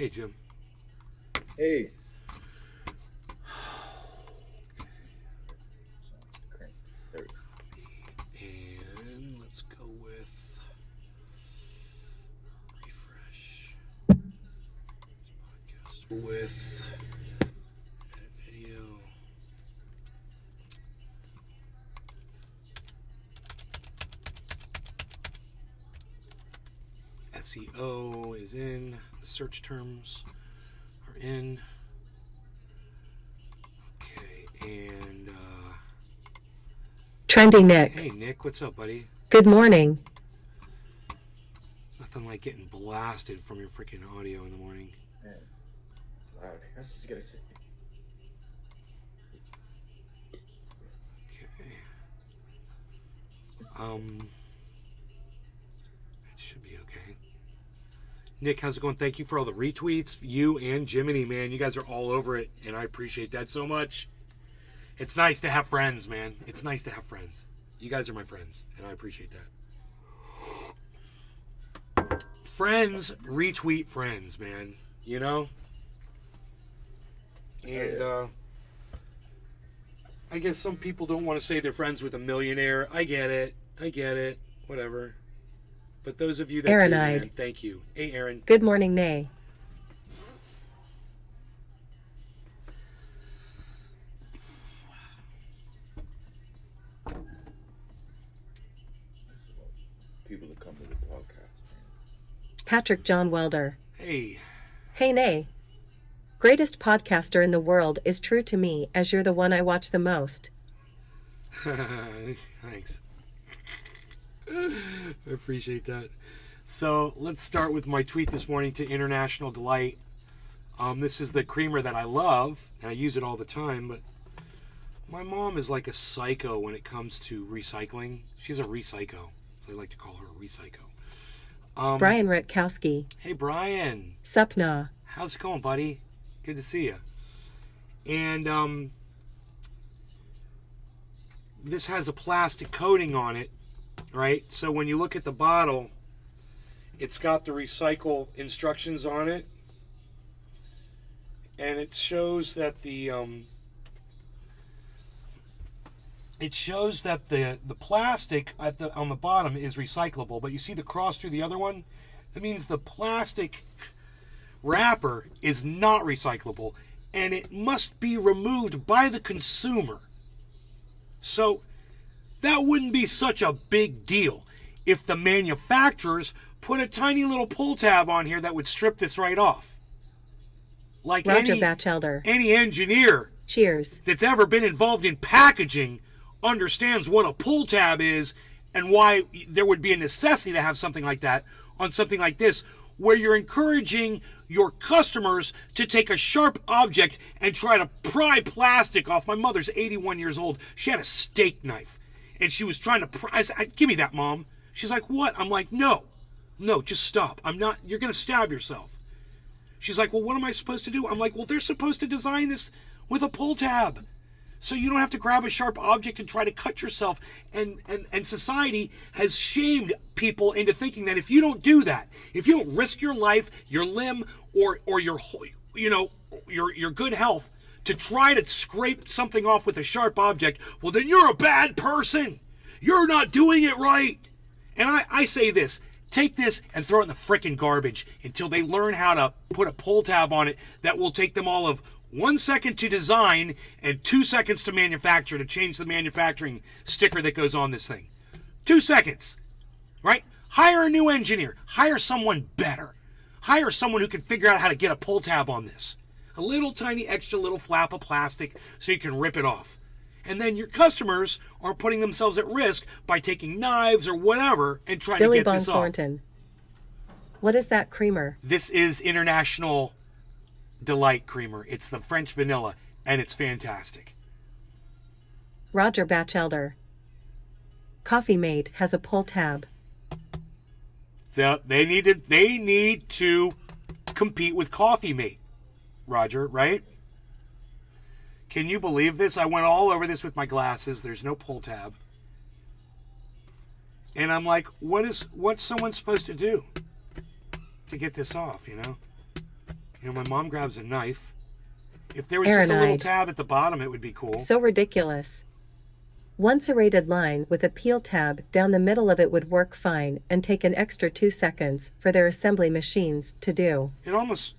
Hey, Jim. Hey. Okay. There we go. And let's go with refresh. Podcast with edit video. SEO is in. The search terms are in. Okay, and Trendy Nick. hey, Nick, what's up, buddy? Good morning. Nothing like getting blasted from your freaking audio in the morning. Man, it's loud. I just gotta say. Okay. It should be okay. Nick, how's it going? Thank you for all the retweets. You and Jiminy, man. You guys are all over it, and I appreciate that so much. It's nice to have friends, man. It's nice to have friends. You guys are my friends, and I appreciate that. Friends retweet friends, man. You know? And, I guess some people don't want to say they're friends with a millionaire. I get it. Whatever. But those of you that Aaron do, eyed. man, thank you. Hey, Aaron. Good morning, Nay. People that come to the podcast, man. Patrick John Welder. Hey. Hey, Nay. Greatest podcaster in the world is true to me as you're the one I watch the most. Thanks. I appreciate that. So let's start with my tweet this morning to International Delight. This is the creamer that I love, and I use it all the time, but my mom is like a psycho when it comes to recycling. She's a recyco, so I like to call her a recyco. Brian Rutkowski. Hey, Brian. Supna. How's it going, buddy? Good to see you. And this has a plastic coating on it, right? So when you look at the bottle, it's got the recycle instructions on it, and it shows that the plastic on the bottom is recyclable, but you see the cross through the other one? That means the plastic wrapper is not recyclable, and it must be removed by the consumer. So that wouldn't be such a big deal if the manufacturers put a tiny little pull tab on here that would strip this right off. Like Roger Batchelder. any engineer Cheers. that's ever been involved in packaging understands what a pull tab is and why there would be a necessity to have something like that on something like this, where you're encouraging your customers to take a sharp object and try to pry plastic off. My mother's 81 years old. She had a steak knife, and she was trying to pry. I said, give me that, Mom. She's like, what? I'm like, no, just stop. I'm not, you're going to stab yourself. She's like, well, what am I supposed to do? I'm like, well, they're supposed to design this with a pull tab, so you don't have to grab a sharp object and try to cut yourself. And society has shamed people into thinking that if you don't do that, if you don't risk your life, your limb, or your good health to try to scrape something off with a sharp object, well, then you're a bad person. You're not doing it right. And I say this. Take this and throw it in the frickin' garbage until they learn how to put a pull tab on it that will take them all of 1 second to design and 2 seconds to manufacture, to change the manufacturing sticker that goes on this thing. 2 seconds, right? Hire a new engineer. Hire someone better. Hire someone who can figure out how to get a pull tab on this. A little tiny extra little flap of plastic so you can rip it off. And then your customers are putting themselves at risk by taking knives or whatever and trying Billy to get this off. Thornton. What is that creamer? This is International Delight creamer. It's the French vanilla, and it's fantastic. Roger Batchelder. Coffee Mate has a pull tab. So they need to compete with Coffee Mate, Roger, right? Can you believe this? I went all over this with my glasses. There's no pull tab. And I'm like, what's someone supposed to do to get this off, you know? My mom grabs a knife. If there was just a little Aranide. tab at the bottom, it would be cool. So ridiculous. One serrated line with a peel tab down the middle of it would work fine and take an extra 2 seconds for their assembly machines to do. It almost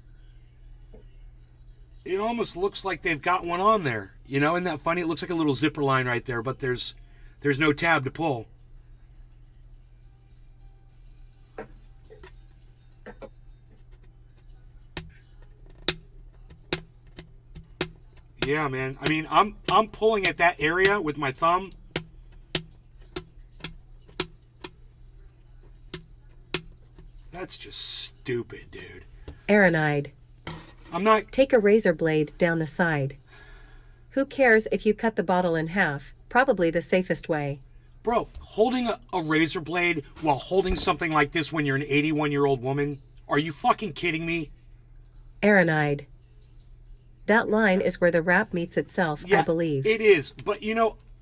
looks like they've got one on there. Isn't that funny? It looks like a little zipper line right there, but there's no tab to pull. Yeah, man. I mean, I'm pulling at that area with my thumb. That's just stupid, dude. Aranide. I'm not... Take a razor blade down the side. Who cares if you cut the bottle in half? Probably the safest way. Bro, holding a razor blade while holding something like this when you're an 81-year-old woman? Are you fucking kidding me? Aranide. That line is where the wrap meets itself, Yeah, I believe. it is. But,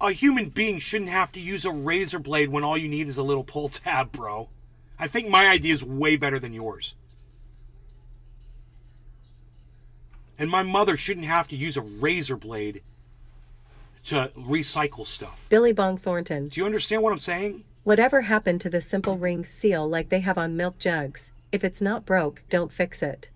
a human being shouldn't have to use a razor blade when all you need is a little pull tab, bro. I think my idea is way better than yours. And my mother shouldn't have to use a razor blade to recycle stuff. Billy Bong Thornton. Do you understand what I'm saying? Whatever happened to the simple ring seal like they have on milk jugs? If it's not broke, don't fix it.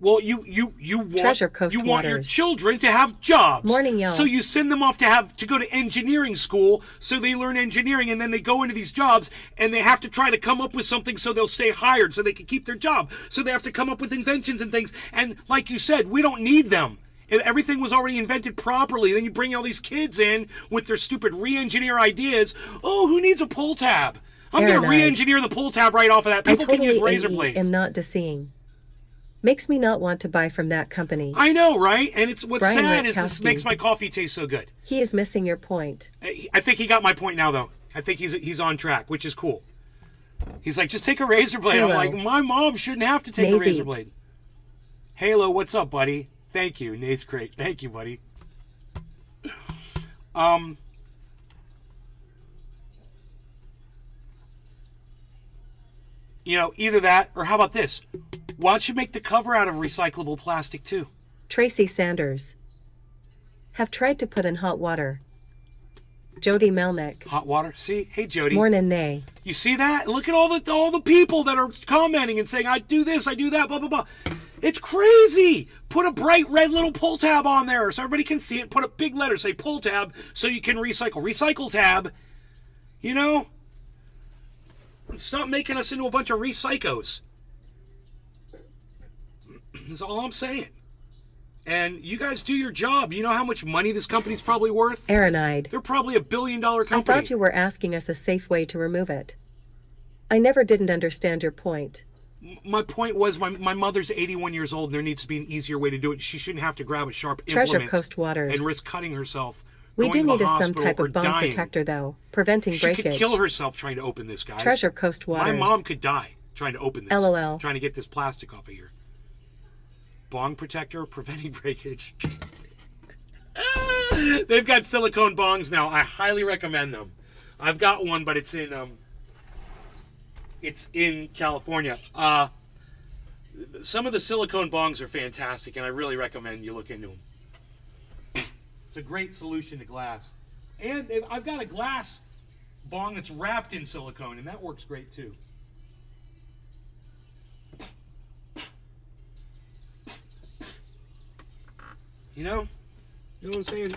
Well, you want Treasure Coast you want your Waters. children to have jobs. Morning, y'all. So you send them off to go to engineering school, so they learn engineering, and then they go into these jobs, and they have to try to come up with something so they'll stay hired, so they can keep their job. So they have to come up with inventions and things. And like you said, we don't need them. If everything was already invented properly, then you bring all these kids in with their stupid re-engineer ideas. Oh, who needs a pull tab? I'm going to Aranide. re-engineer the pull tab right off of that. People can use razor blades. am not disseeing. Makes me not want to buy from that company. I know, right? And it's what's Brian sad is this Rutkowski. makes my coffee taste so good. He is missing your point. I think he got my point now, though. I think he's on track, which is cool. He's like, just take a razor blade. Halo. I'm like, my mom shouldn't have to take a Naze razor Eat. blade. Halo, what's up, buddy? Thank you, Nate's great. Thank you, buddy. Either that or how about this? Why don't you make the cover out of recyclable plastic too? Tracy Sanders. Have tried to put in hot water. Jody Melnick. Hot water. See, hey Jody. Mornin' Nay. You see that? Look at all the people that are commenting and saying, I do this, I do that, blah, blah, blah. It's crazy. Put a bright red little pull tab on there so everybody can see it. Put a big letter, say pull tab, so you can recycle. Recycle tab. Stop making us into a bunch of recycos. That's all I'm saying. And you guys do your job. You know how much money this company's probably worth? Aranide. They're probably $1 billion I company. thought you were asking us a safe way to remove it. I never didn't understand your point. My point was my mother's 81 years old and there needs to be an easier way to do it. She shouldn't have to grab a sharp Treasure implement Coast Waters. and risk cutting herself. We going do to need the some hospital type or of bomb dying. protector, though, preventing She breakage. could kill herself trying to open this, guys. Treasure Coast Waters. My mom could die trying to open this. LOL. Trying to get this plastic off of here. Bong protector, preventing breakage. They've got silicone bongs now. I highly recommend them. I've got one, but it's in California. Some of the silicone bongs are fantastic, and I really recommend you look into them. It's a great solution to glass. And I've got a glass bong that's wrapped in silicone, and that works great too. You know what I'm saying?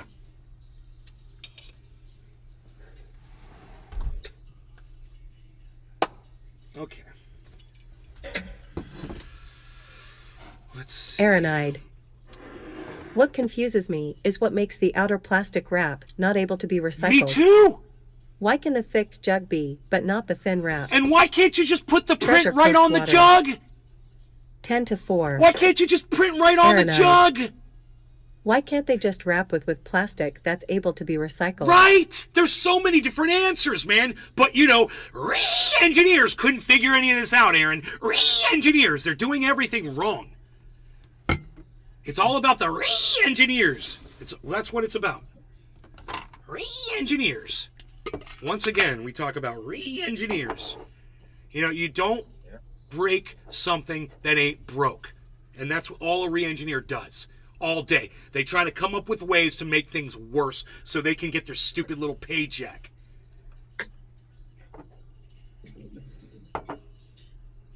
Okay. Let's see. Aranide. What confuses me is what makes the outer plastic wrap not able to be recycled. Me too! Why can the thick jug be, but not the thin wrap? And why can't you just put the print Treasure right Coast on the Waters. jug? 10 to 4. Why can't you just print right on the Aranide. jug? Why can't they just wrap with plastic that's able to be recycled? Right! There's so many different answers, man. But, re-engineers couldn't figure any of this out, Aaron. Re-engineers, they're doing everything wrong. It's all about the re-engineers. That's what it's about. Re-engineers. Once again, we talk about re-engineers. You don't break something that ain't broke. And that's what all a re-engineer does all day. They try to come up with ways to make things worse so they can get their stupid little paycheck.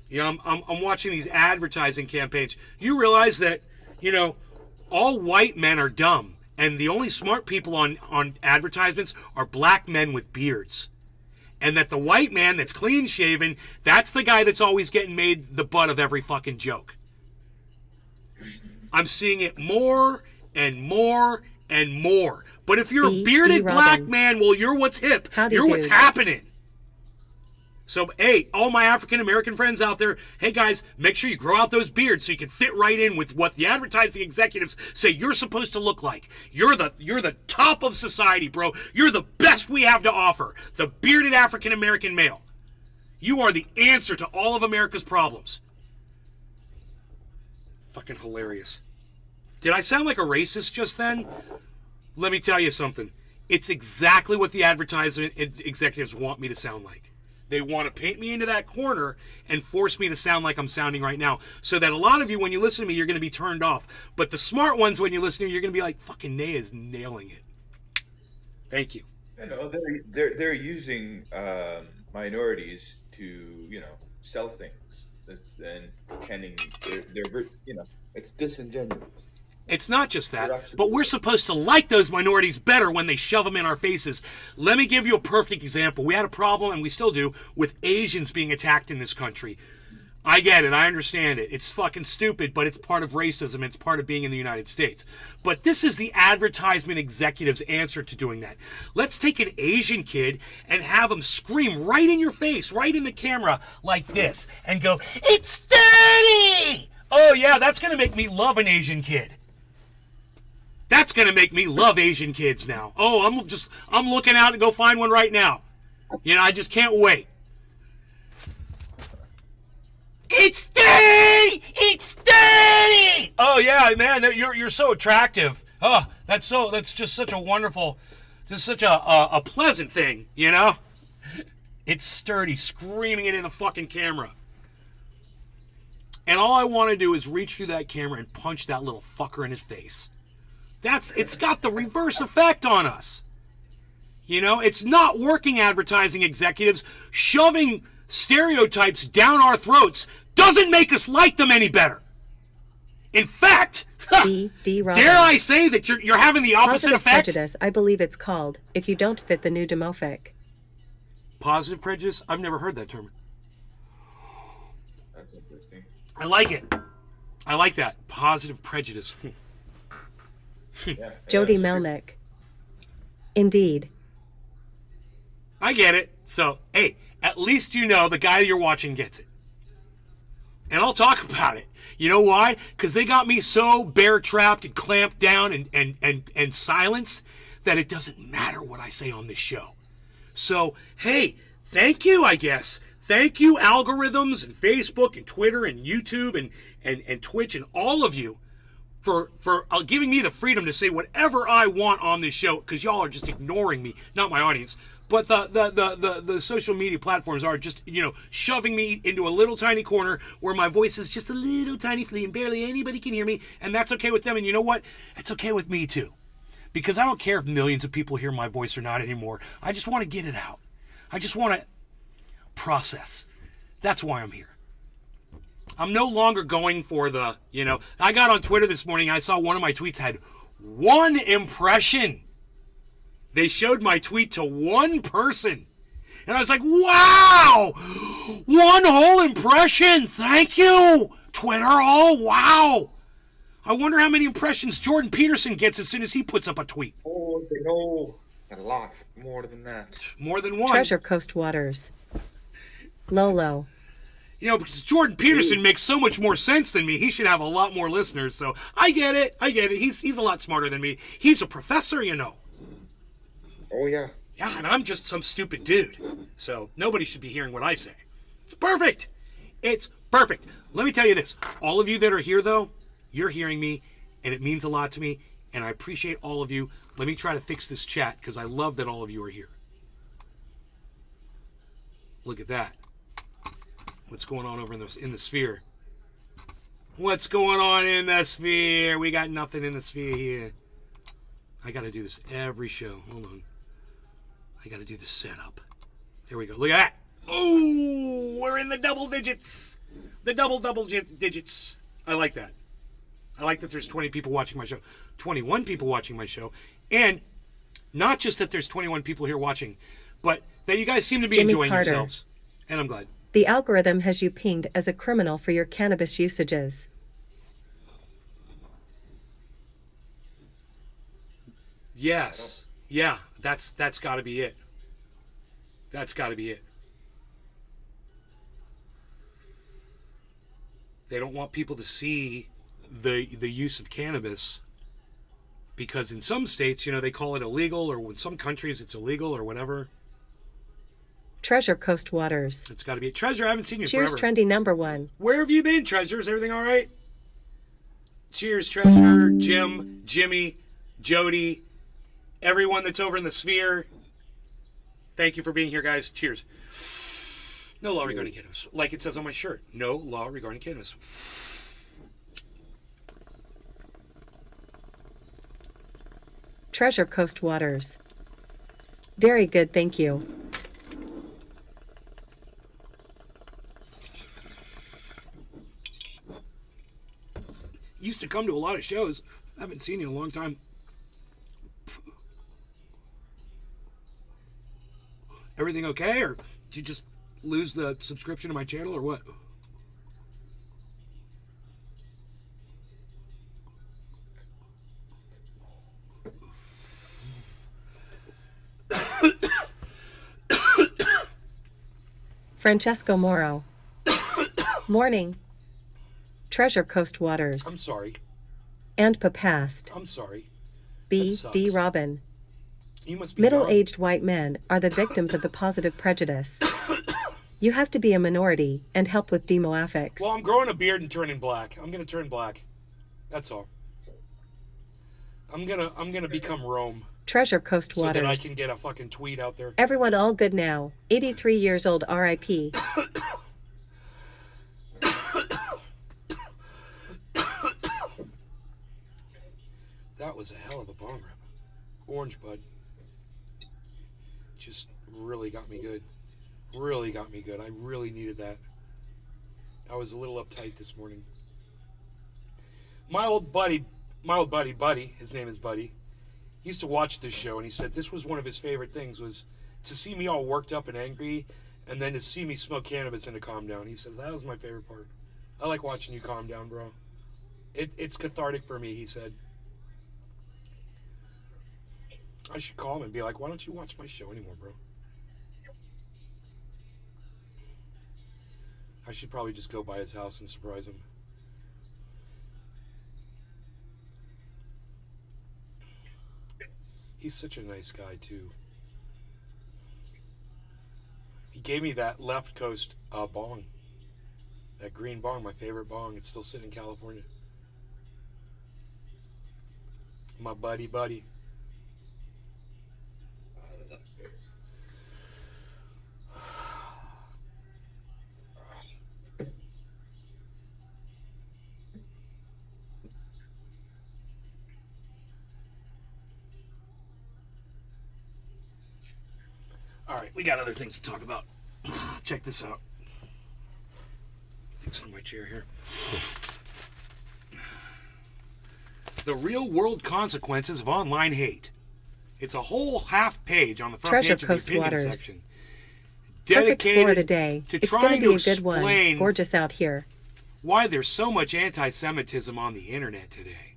You know, I'm watching these advertising campaigns. You realize that, you know, all white men are dumb, and the only smart people on advertisements are black men with beards. And that the white man that's clean shaven, that's the guy that's always getting made the butt of every fucking joke. I'm seeing it more and more and more. But if you're a bearded black man, well, you're what's hip. You're what's happening. So, hey, all my African-American friends out there, hey, guys, make sure you grow out those beards so you can fit right in with what the advertising executives say you're supposed to look like. You're the top of society, bro. You're the best we have to offer. The bearded African-American male. You are the answer to all of America's problems. Fucking hilarious. Did I sound like a racist just then? Let me tell you something. It's exactly what the advertising executives want me to sound like. They want to paint me into that corner and force me to sound like I'm sounding right now. So that a lot of you, when you listen to me, you're going to be turned off. But the smart ones, when you listen to me, you're going to be like, fucking Naya is nailing it. Thank you. You know, they're using minorities to, you know, sell things. And pretending they're you know, it's disingenuous. It's not just that, but we're supposed to like those minorities better when they shove them in our faces. Let me give you a perfect example. We had a problem, and we still do, with Asians being attacked in this country. I get it. I understand it. It's fucking stupid, but it's part of racism. It's part of being in the United States. But this is the advertisement executive's answer to doing that. Let's take an Asian kid and have him scream right in your face, right in the camera, like this, and go, "It's dirty!" Oh, yeah, that's going to make me love an Asian kid. That's going to make me love Asian kids now. Oh, I'm looking out to go find one right now. You know, I just can't wait. It's dirty! It's dirty! Oh, yeah, man, you're so attractive. Oh, that's just such a wonderful, just such a pleasant thing, you know? It's sturdy, screaming it in the fucking camera. And all I want to do is reach through that camera and punch that little fucker in his face. It's got the reverse effect on us. You know, it's not working, advertising executives. Shoving stereotypes down our throats doesn't make us like them any better. In fact, dare I say that you're having the opposite Positive effect? prejudice, I believe it's called, if you don't fit the new demographic. Positive prejudice? I've never heard that term. That's interesting. I like it. I like that. Positive prejudice. Yeah, Jody sure. Melnick. Indeed. I get it. So, hey, at least you know the guy you're watching gets it. And I'll talk about it. You know why? Because they got me so bear-trapped and clamped down and silenced that it doesn't matter what I say on this show. So, hey, thank you, I guess. Thank you, algorithms and Facebook and Twitter and YouTube and Twitch and all of you for giving me the freedom to say whatever I want on this show, because y'all are just ignoring me, not my audience. But the social media platforms are just, you know, shoving me into a little tiny corner where my voice is just a little tiny flea and barely anybody can hear me, and that's okay with them. And you know what? It's okay with me too. Because I don't care if millions of people hear my voice or not anymore. I just want to get it out. I just want to process. That's why I'm here. I'm no longer going for the, you know, I got on Twitter this morning, I saw one of my tweets had 1 impression. They showed my tweet to one person. And I was like, wow! 1 whole impression! Thank you! Twitter, oh, wow! I wonder how many impressions Jordan Peterson gets as soon as he puts up a tweet. Oh, no. A lot more than that. More than 1. Treasure Coast Waters. Lolo. You know, because Jordan Peterson makes so much more sense than me. He should have a lot more listeners. So I get it. He's a lot smarter than me. He's a professor, you know. Oh, yeah. Yeah, and I'm just some stupid dude. So nobody should be hearing what I say. It's perfect. It's perfect. Let me tell you this. All of you that are here, though, you're hearing me, and it means a lot to me, and I appreciate all of you. Let me try to fix this chat, because I love that all of you are here. Look at that. What's going on over in the sphere? What's going on in the sphere? We got nothing in the sphere here. I got to do this every show. Hold on. I got to do the setup. There we go. Look at that. Oh, we're in the double digits. The double digits. I like that. I like that there's 20 people watching my show. 21 people watching my show. And not just that there's 21 people here watching, but that you guys seem to be Jimmy enjoying Carter. yourselves. And I'm glad. The algorithm has you pinged as a criminal for your cannabis usages. Yes. Yeah, that's got to be it. That's got to be it. They don't want people to see the use of cannabis because in some states, they call it illegal, or in some countries it's illegal or whatever. Treasure Coast Waters. It's got to be it. Treasure, I haven't seen you Cheers, forever. trendy number one. Where have you been, Treasure? Is everything all right? Cheers, Treasure, Jim, Jimmy, Jody, everyone that's over in the sphere. Thank you for being here, guys. Cheers. No law regarding cannabis. Like it says on my shirt. No law regarding cannabis. Treasure Coast Waters. Very good, thank you. Used to come to a lot of shows. Haven't seen you in a long time. Everything okay, or did you just lose the subscription to my channel, or what? Francesco Moro. Morning. Treasure Coast Waters. I'm sorry. And Papast. I'm sorry. B. That D. sucks. Robin. You must be Middle-aged white men are the victims of the positive prejudice. You have to be a minority and help with demographics. Well, I'm growing a beard and turning black. I'm gonna turn black. That's all. I'm gonna become Rome Treasure Coast so Waters. that I can get a fucking tweet out there. Everyone all good now. 83 years old, R.I.P. That was a hell of a bong rip. Orange bud. Just really got me good. Really got me good. I really needed that. I was a little uptight this morning. My old buddy, Buddy, his name is Buddy, he used to watch this show, and he said this was one of his favorite things, was to see me all worked up and angry, and then to see me smoke cannabis and to calm down. He says, that was my favorite part. I like watching you calm down, bro. It's cathartic for me, he said. I should call him and be like, why don't you watch my show anymore, bro? I should probably just go by his house and surprise him. He's such a nice guy, too. He gave me that Left Coast bong. That green bong, my favorite bong. It's still sitting in California. My buddy. All right, we got other things to talk about. Check this out. Things on my chair here. The real world consequences of online hate. It's a whole half page on the front Treasure page of Coast the opinion Waters. section. Perfect Florida Dedicated day. to It's gonna trying be to a good one. explain Gorgeous out here. why there's so much anti-Semitism on the internet today.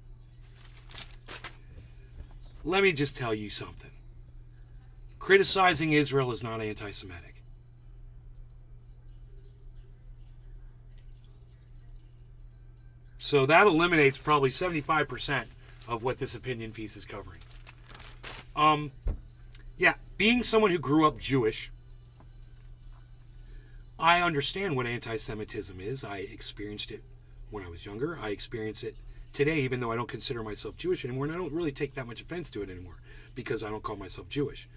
Let me just tell you something. Criticizing Israel is not anti-Semitic. So that eliminates probably 75% of what this opinion piece is covering. Yeah, being someone who grew up Jewish, I understand what anti-Semitism is. I experienced it when I was younger. I experience it today, even though I don't consider myself Jewish anymore, and I don't really take that much offense to it anymore because I don't call myself Jewish.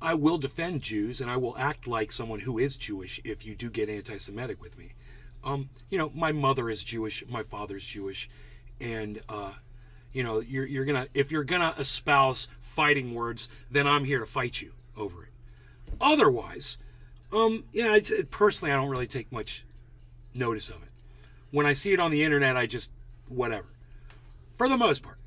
I will defend Jews, and I will act like someone who is Jewish if you do get anti-Semitic with me. My mother is Jewish, my father's Jewish, and you're gonna, if you're gonna espouse fighting words, then I'm here to fight you over it. Otherwise, personally, I don't really take much notice of it. When I see it on the internet, I just whatever, for the most part.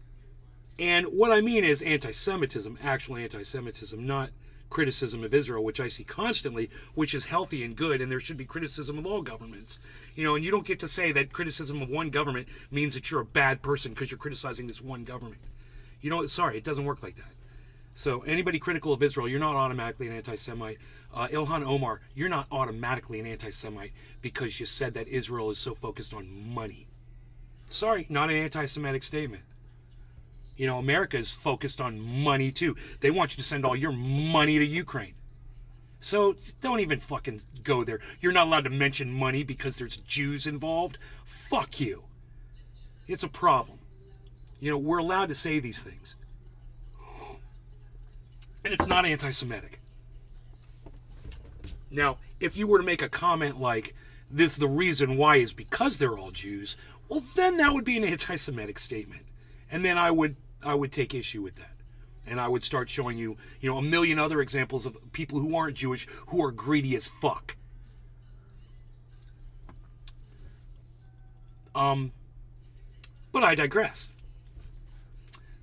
And what I mean is anti-Semitism, actual anti-Semitism, not criticism of Israel, which I see constantly, which is healthy and good, and there should be criticism of all governments. And you don't get to say that criticism of one government means that you're a bad person because you're criticizing this one government. Sorry, it doesn't work like that. So anybody critical of Israel, you're not automatically an anti-Semite. Ilhan Omar, you're not automatically an anti-Semite because you said that Israel is so focused on money. Sorry, not an anti-Semitic statement. America is focused on money too. They want you to send all your money to Ukraine. So don't even fucking go there. You're not allowed to mention money because there's Jews involved. Fuck you. It's a problem. We're allowed to say these things. And it's not anti-Semitic. Now, if you were to make a comment like, this, the reason why is because they're all Jews, well, then that would be an anti-Semitic statement. And then I would take issue with that. And I would start showing you, a million other examples of people who aren't Jewish who are greedy as fuck. But I digress.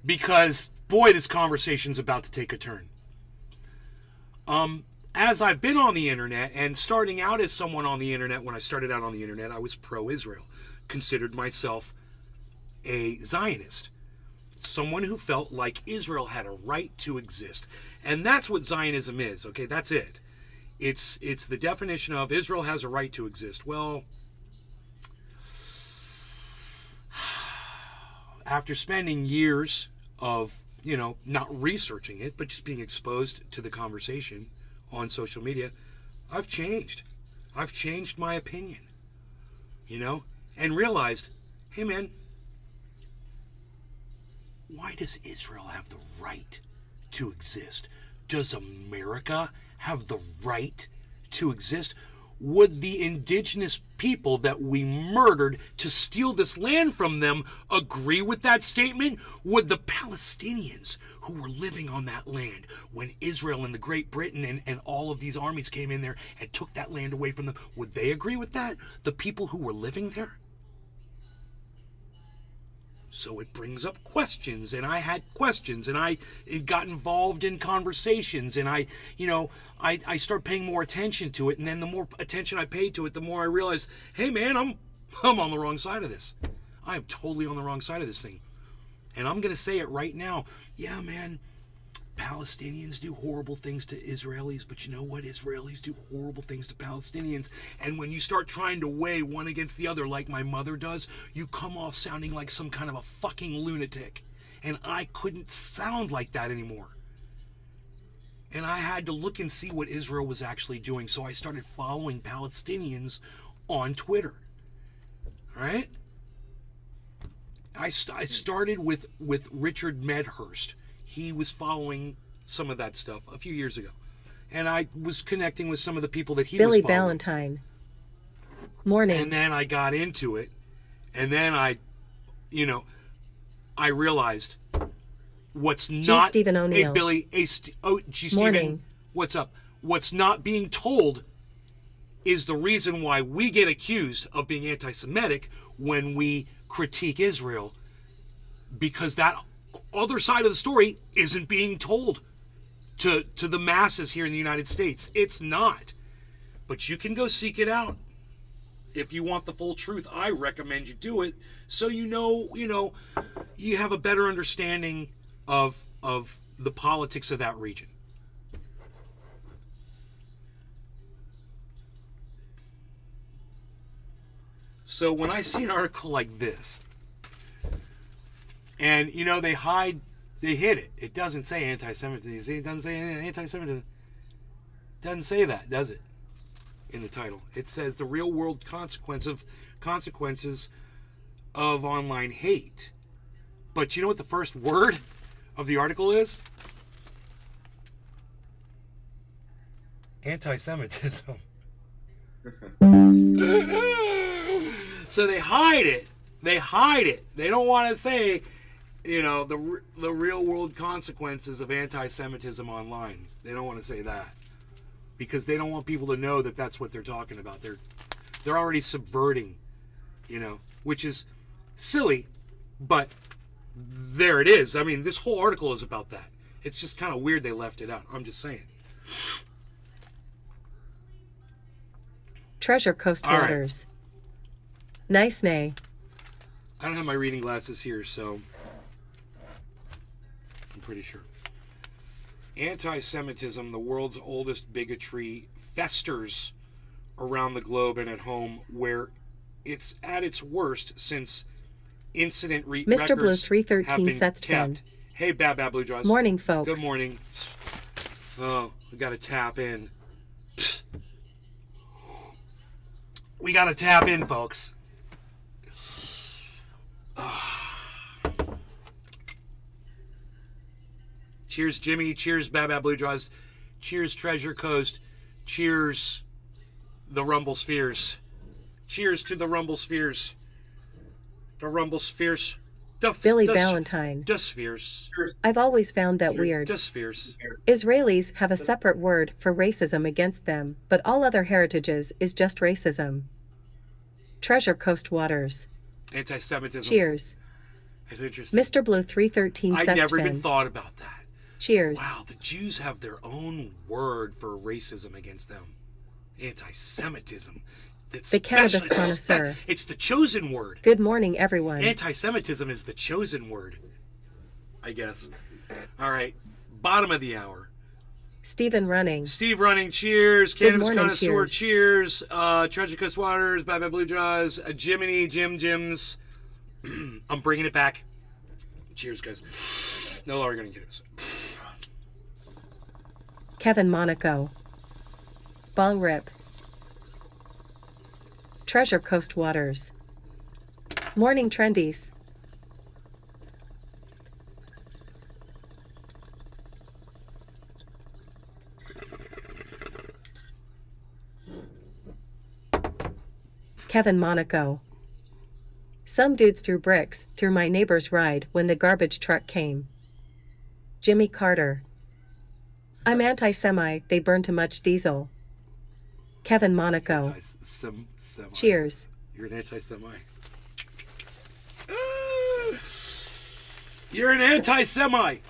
Because, boy, this conversation's about to take a turn. As I've been on the internet, and starting out as someone on the internet, when I started out on the internet, I was pro-Israel. Considered myself a Zionist. Someone who felt like Israel had a right to exist. And that's what Zionism is, okay? That's it. It's the definition of Israel has a right to exist. Well, after spending years of, not researching it, but just being exposed to the conversation on social media, I've changed. I've changed my opinion, and realized, hey man, why does Israel have the right to exist? Does America have the right to exist? Would the indigenous people that we murdered to steal this land from them agree with that statement? Would the Palestinians who were living on that land when Israel and the Great Britain and all of these armies came in there and took that land away from them, would they agree with that? The people who were living there? So it brings up questions, and I had questions, and I got involved in conversations, and I start paying more attention to it, and then the more attention I paid to it, the more I realized, hey man, I'm on the wrong side of this. I am totally on the wrong side of this thing. And I'm going to say it right now. Yeah, man, Palestinians do horrible things to Israelis, but you know what? Israelis do horrible things to Palestinians. And when you start trying to weigh one against the other like my mother does, you come off sounding like some kind of a fucking lunatic. And I couldn't sound like that anymore. And I had to look and see what Israel was actually doing. So I started following Palestinians on Twitter. All right? I started with Richard Medhurst. He was following some of that stuff a few years ago. And I was connecting with some of the people that he Billy was following. Ballantyne. Morning. And then I got into it. And then I realized what's not... Stephen O'Neill. Hey, Billy. Hey, G. Stephen. Morning. What's up? What's not being told is the reason why we get accused of being anti-Semitic when we critique Israel. Because that other side of the story isn't being told to the masses here in the United States. It's not. But you can go seek it out. If you want the full truth, I recommend you do it so you have a better understanding of the politics of that region. So when I see an article like this, and, they hid it. It doesn't say anti-Semitism. It doesn't say anti-Semitism. It doesn't say that, does it? In the title. It says the real world consequences of online hate. But you know what the first word of the article is? Anti-Semitism. So they hide it. They hide it. They don't want to say, the real world consequences of anti-Semitism online. They don't want to say that because they don't want people to know that that's what they're talking about. They're already subverting, which is silly, but there it is. I mean, this whole article is about that. It's just kind of weird they left it out. I'm just saying. Treasure Coast All right. Waters. Nice nay. I don't have my reading glasses here, so I'm pretty sure. Anti-Semitism, the world's oldest bigotry, festers around the globe and at home, where it's at its worst since incident Mr. Blue records 313 have been sets kept. 10. Hey, Bad Blue Jaws. Morning, folks. Good morning. Oh, we got to tap in. We got to tap in, folks. Cheers, Jimmy. Cheers, Bad Blue Jaws. Cheers, Treasure Coast. Cheers, the Rumble Spheres. Cheers to the Rumble Spheres. The Rumble Spheres. Billy Valentine. The Spheres. I've always found that weird. The Spheres. Israelis have a separate word for racism against them, but all other heritages is just racism. Treasure Coast Waters. Anti-Semitism. Cheers. That's interesting. Mr. Blue 313 I sets never 10. even thought about that. Cheers. Wow, the Jews have their own word for racism against them. Anti-Semitism. It's The cannabis special- connoisseur. It's the chosen word. Good morning, everyone. Anti-Semitism is the chosen word, I guess. All right, bottom of the hour. Stephen Running. Steve Running, cheers. Cannabis morning, Connoisseur, cheers. Treasure Coast Waters, Bye Blue Jaws, Jiminy, Jims. I'm bringing it back. Cheers, guys. No longer going to get it. Kevin Monaco. Bong Rip. Treasure Coast Waters. Morning Trendies. Kevin Monaco. Some dudes threw bricks through my neighbor's ride when the garbage truck came. Jimmy Carter. I'm anti-Semite, they burn too much diesel. Kevin Monaco. Anti-Semite. Cheers. You're an anti-Semite. You're an anti-Semite.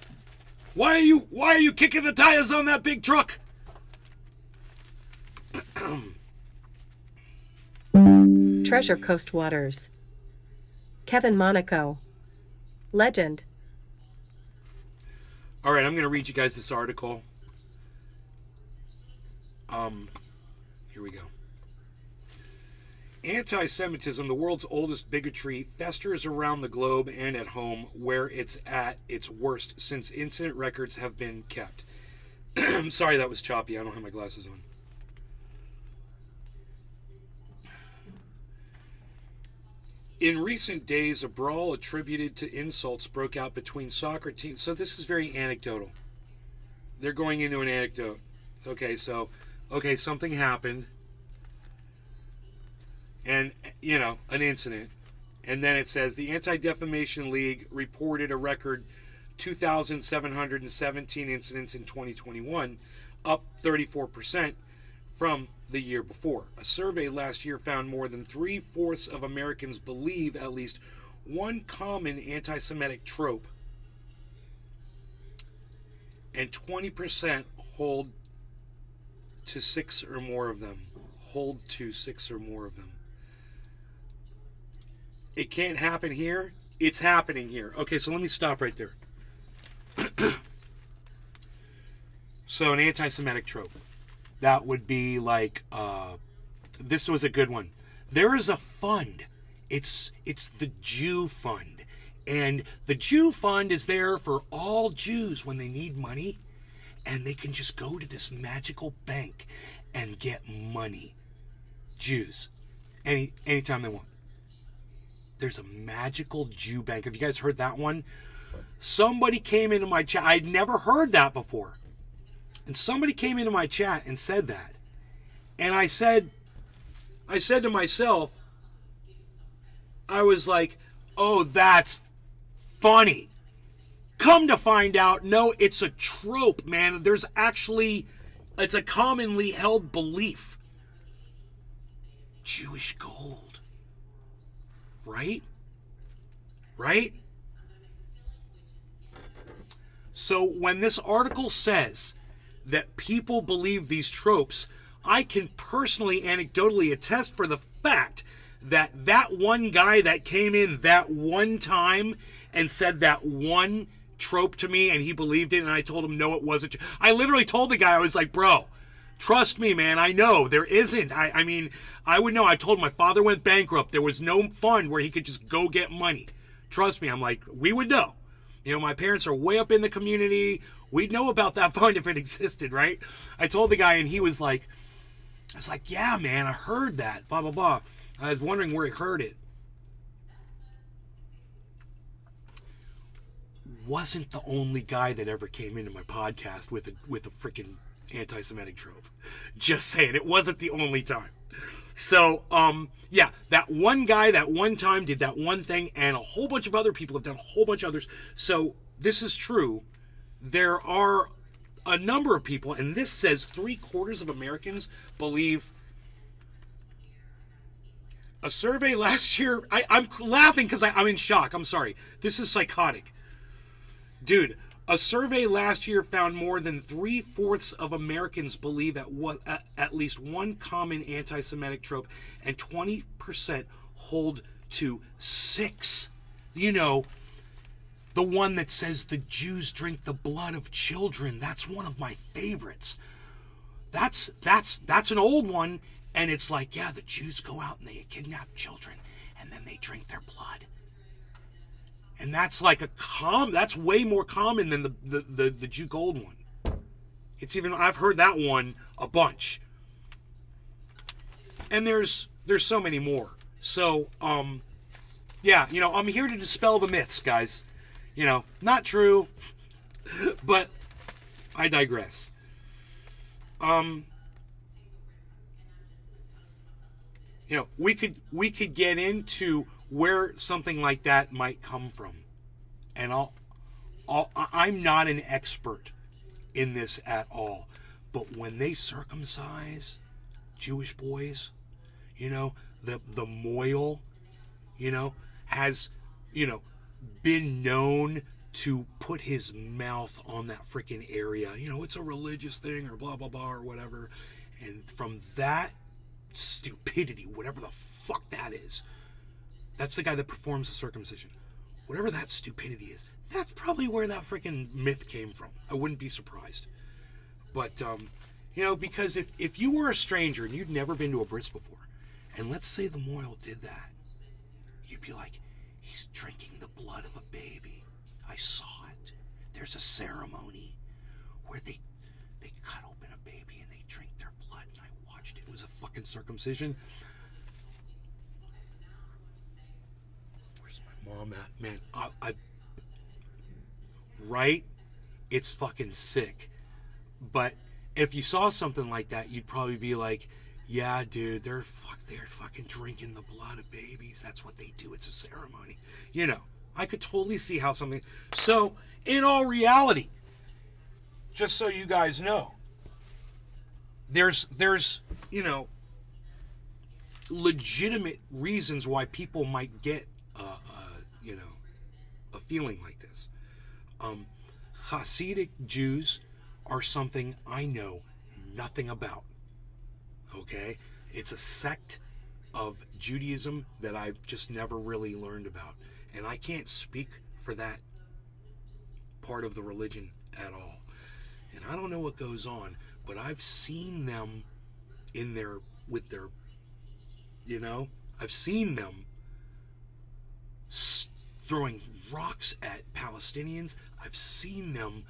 Why are you kicking the tires on that big truck? Treasure Coast Waters. Kevin Monaco. Legend. All right, I'm going to read you guys this article. Here we go. Anti-Semitism, the world's oldest bigotry, festers around the globe and at home, where it's at its worst since incident records have been kept. I'm sorry that was choppy. I don't have my glasses on. In recent days, a brawl attributed to insults broke out between soccer teams. So this is very anecdotal. They're going into an anecdote. Okay, something happened. And, an incident. And then it says, the Anti-Defamation League reported a record 2,717 incidents in 2021, up 34% from the year before. A survey last year found more than 3/4 of Americans believe at least one common anti-Semitic trope, and 20% hold to 6 or more of them. It can't happen here. It's happening here. Okay, so let me stop right there. So an anti-Semitic trope. That would be like, this was a good one. There is a fund. It's the Jew Fund. And the Jew Fund is there for all Jews when they need money. And they can just go to this magical bank and get money. Jews. Anytime they want. There's a magical Jew bank. Have you guys heard that one? Somebody came into my chat. I'd never heard that before. And somebody came into my chat and said that. And I said to myself, I was like, oh, that's funny. Come to find out, no, it's a trope, man. There's actually, it's a commonly held belief. Jewish gold. Right? Right? So when this article says that people believe these tropes, I can personally, anecdotally attest for the fact that that one guy that came in that one time and said that one trope to me and he believed it, and I told him no, it wasn't. I literally told the guy, I was like, bro, trust me, man, I know there isn't. I mean, I would know. I told him my father went bankrupt. There was no fund where he could just go get money. Trust me, I'm like, we would know. You know, my parents are way up in the community. We'd know about that fund if it existed, right? I told the guy, and he was like, I was like, yeah, man, I heard that, blah, blah, blah. I was wondering where he heard it. Wasn't the only guy that ever came into my podcast with a freaking anti-Semitic trope. Just saying, it wasn't the only time. So, yeah, that one guy that one time did that one thing, and a whole bunch of other people have done a whole bunch of others. So, this is true. There are a number of people, and this says 3/4 of Americans believe. A survey last year, I'm laughing because I'm in shock. I'm sorry. This is psychotic. Dude, a survey last year found more than 3/4 of Americans believe at least one common anti-Semitic trope, and 20% hold to 6. You know, the one that says the Jews drink the blood of children. That's one of my favorites. That's an old one, and it's like, yeah, the Jews go out and they kidnap children, and then they drink their blood. And that's like that's way more common than the Jew gold one. It's even, I've heard that one a bunch. And there's so many more. So, yeah, you know, I'm here to dispel the myths, guys. You know, not true, but I digress. You know, we could get into where something like that might come from, and I'm not an expert in this at all, but when they circumcise Jewish boys, you know, the moil, you know, has, you know, been known to put his mouth on that freaking area. You know, it's a religious thing or blah blah blah or whatever, and from that stupidity, whatever the fuck that is, that's the guy that performs the circumcision. Whatever that stupidity is, that's probably where that freaking myth came from. I wouldn't be surprised. But, you know, because if you were a stranger and you'd never been to a bris before, and let's say the Moyle did that, you'd be like, he's drinking the blood of a baby. I saw it. There's a ceremony where they cut open a baby and they drink their blood, and I watched it. It was a fucking circumcision. Mom at, man, I right? It's fucking sick. But if you saw something like that, you'd probably be like, yeah, dude, they're fucking drinking the blood of babies. That's what they do. It's a ceremony. You know, I could totally see how something. So, in all reality, just so you guys know, there's you know, legitimate reasons why people might get you know, a feeling like this. Hasidic Jews are something I know nothing about. Okay? It's a sect of Judaism that I've just never really learned about. And I can't speak for that part of the religion at all. And I don't know what goes on, but I've seen them with their, you know, I've seen them throwing rocks at Palestinians. I've seen them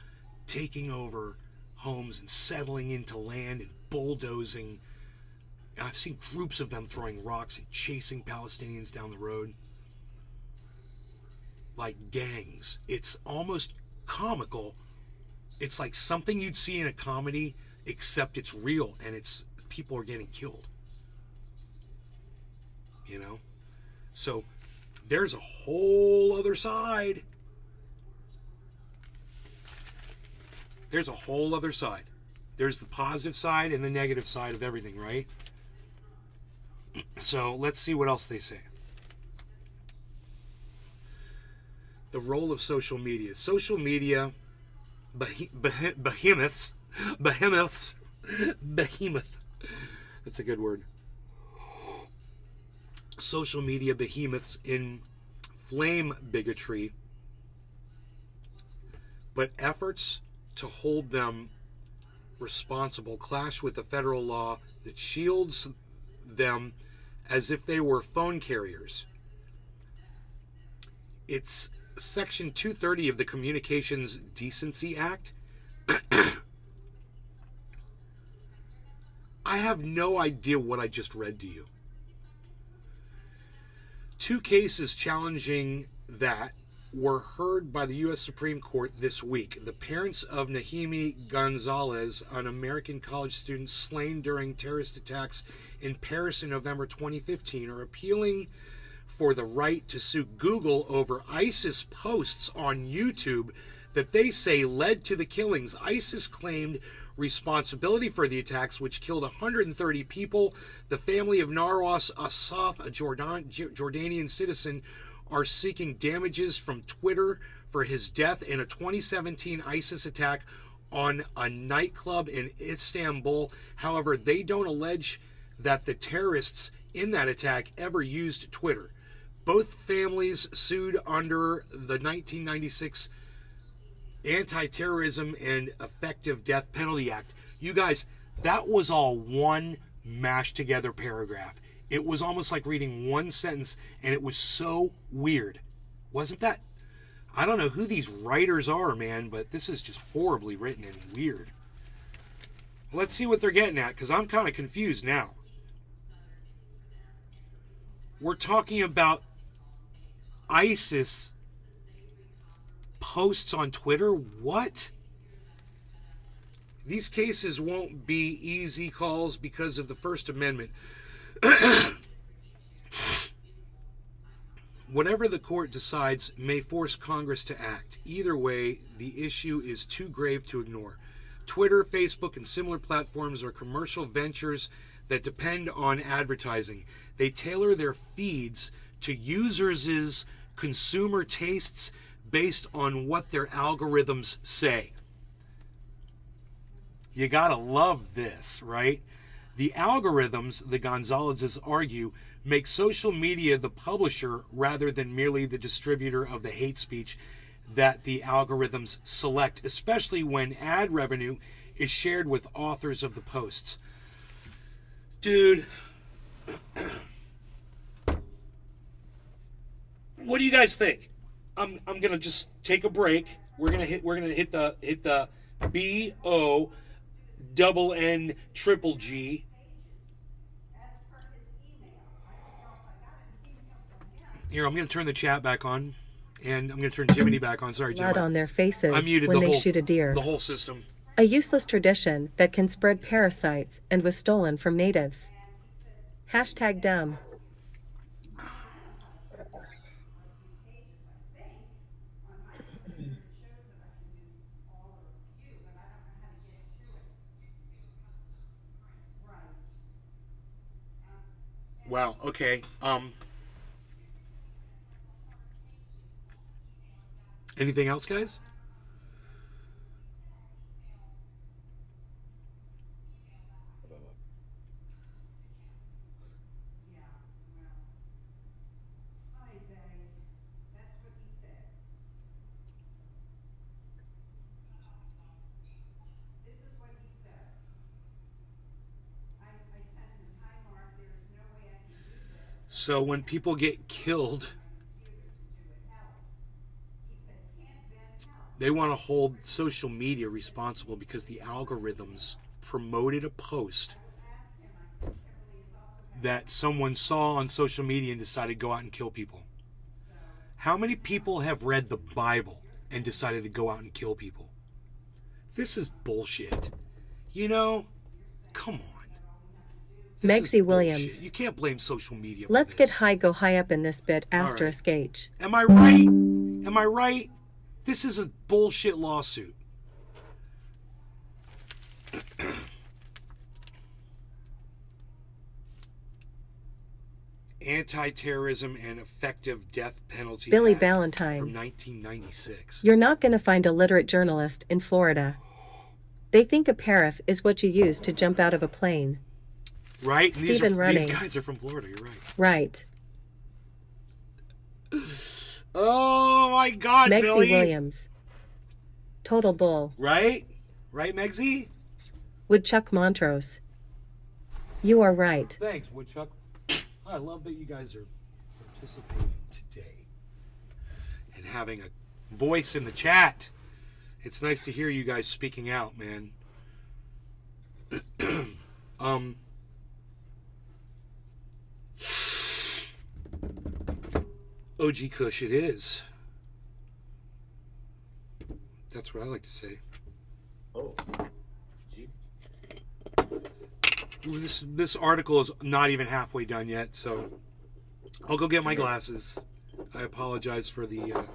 taking over homes and settling into land and bulldozing. I've seen groups of them throwing rocks and chasing Palestinians down the road like gangs. It's almost comical. It's like something you'd see in a comedy, except it's real and it's people are getting killed. You know? So there's a whole other side. There's a whole other side. There's the positive side and the negative side of everything, right? So let's see what else they say. The role of social media. Social media behemoths. Behemoth. That's a good word. Social media behemoths inflame bigotry, but efforts to hold them responsible clash with the federal law that shields them as if they were phone carriers. It's Section 230 of the Communications Decency Act. I have no idea what I just read to you. 2 cases challenging that were heard by the U.S. Supreme Court this week. The parents of Nahimi Gonzalez, an American college student slain during terrorist attacks in Paris in November 2015, are appealing for the right to sue Google over ISIS posts on YouTube that they say led to the killings. ISIS claimed responsibility for the attacks, which killed 130 people. The family of Narwas Asaf, a Jordanian citizen, are seeking damages from Twitter for his death in a 2017 ISIS attack on a nightclub in Istanbul. However, they don't allege that the terrorists in that attack ever used Twitter. Both families sued under the 1996 Anti-Terrorism and Effective Death Penalty Act. You guys, that was all one mashed together paragraph. It was almost like reading one sentence, and it was so weird. Wasn't that? I don't know who these writers are, man, but this is just horribly written and weird. Let's see what they're getting at, because I'm kind of confused now. We're talking about ISIS posts on Twitter? What? These cases won't be easy calls because of the First Amendment. Whatever the court decides may force Congress to act. Either way, the issue is too grave to ignore. Twitter, Facebook, and similar platforms are commercial ventures that depend on advertising. They tailor their feeds to users' consumer tastes based on what their algorithms say. You gotta love this, right? The algorithms, the Gonzalezes argue, make social media the publisher rather than merely the distributor of the hate speech that the algorithms select, especially when ad revenue is shared with authors of the posts. Dude, what do you guys think? I'm gonna just take a break. We're gonna hit the BONN Here, I'm gonna turn the chat back on, and I'm gonna turn Jiminy back on. Sorry, Jim. Blood on their faces I muted when the they whole shoot a deer. the whole system. A useless tradition that can spread parasites and was stolen from natives. Hashtag dumb. Wow. Okay. Anything else, guys? So when people get killed, they want to hold social media responsible because the algorithms promoted a post that someone saw on social media and decided to go out and kill people. How many people have read the Bible and decided to go out and kill people? This is bullshit. You know, come on. This Megsy is Williams. bullshit. You can't blame social media for Let's this. get high, go high up in this bit, asterisk H. Am I right? Am I right? This is a bullshit lawsuit. Anti-terrorism and effective death penalty Billy Act Ballantyne. from 1996. You're not going to find a literate journalist in Florida. They think a paraff is what you use to jump out of a plane. Right? And Stephen these Running. guys are from Florida, you're right. Right. Oh my God, Megsy Billy. Williams. Total bull. Right? Right, Megsy? Woodchuck Montrose. You are right. Thanks, Woodchuck. I love that you guys are participating today and having a voice in the chat. It's nice to hear you guys speaking out, man. OG Kush it is. That's what I like to say. Oh, gee. This article is not even halfway done yet, so I'll go get my glasses. I apologize for the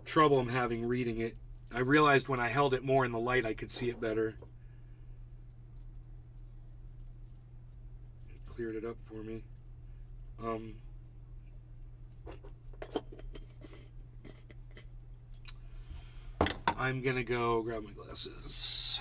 trouble I'm having reading it. I realized when I held it more in the light I could see it better. It cleared it up for me. I'm gonna go grab my glasses.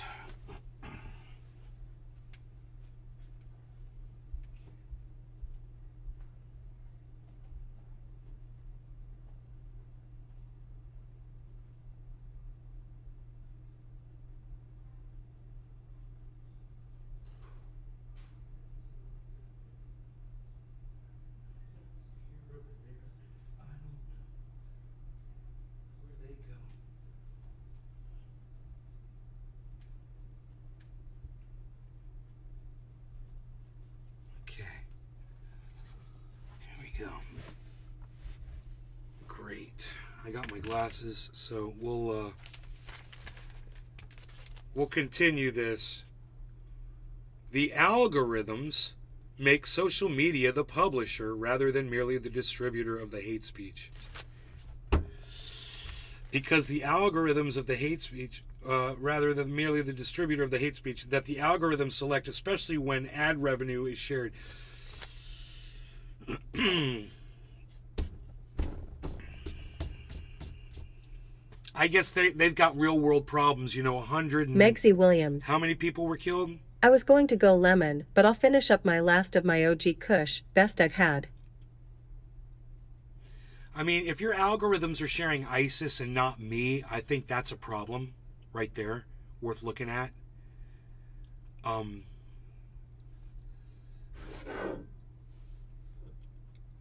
Go. Great. I got my glasses, so we'll continue this. The algorithms make social media the publisher rather than merely the distributor of the hate speech. Because the algorithms of the hate speech, rather than merely the distributor of the hate speech, that the algorithms select, especially when ad revenue is shared. I guess they've got real world problems, 100 and... Megsy Williams. How many people were killed? I was going to go lemon, but I'll finish up my last of my OG Kush, best I've had. I mean, if your algorithms are sharing ISIS and not me, I think that's a problem right there, worth looking at.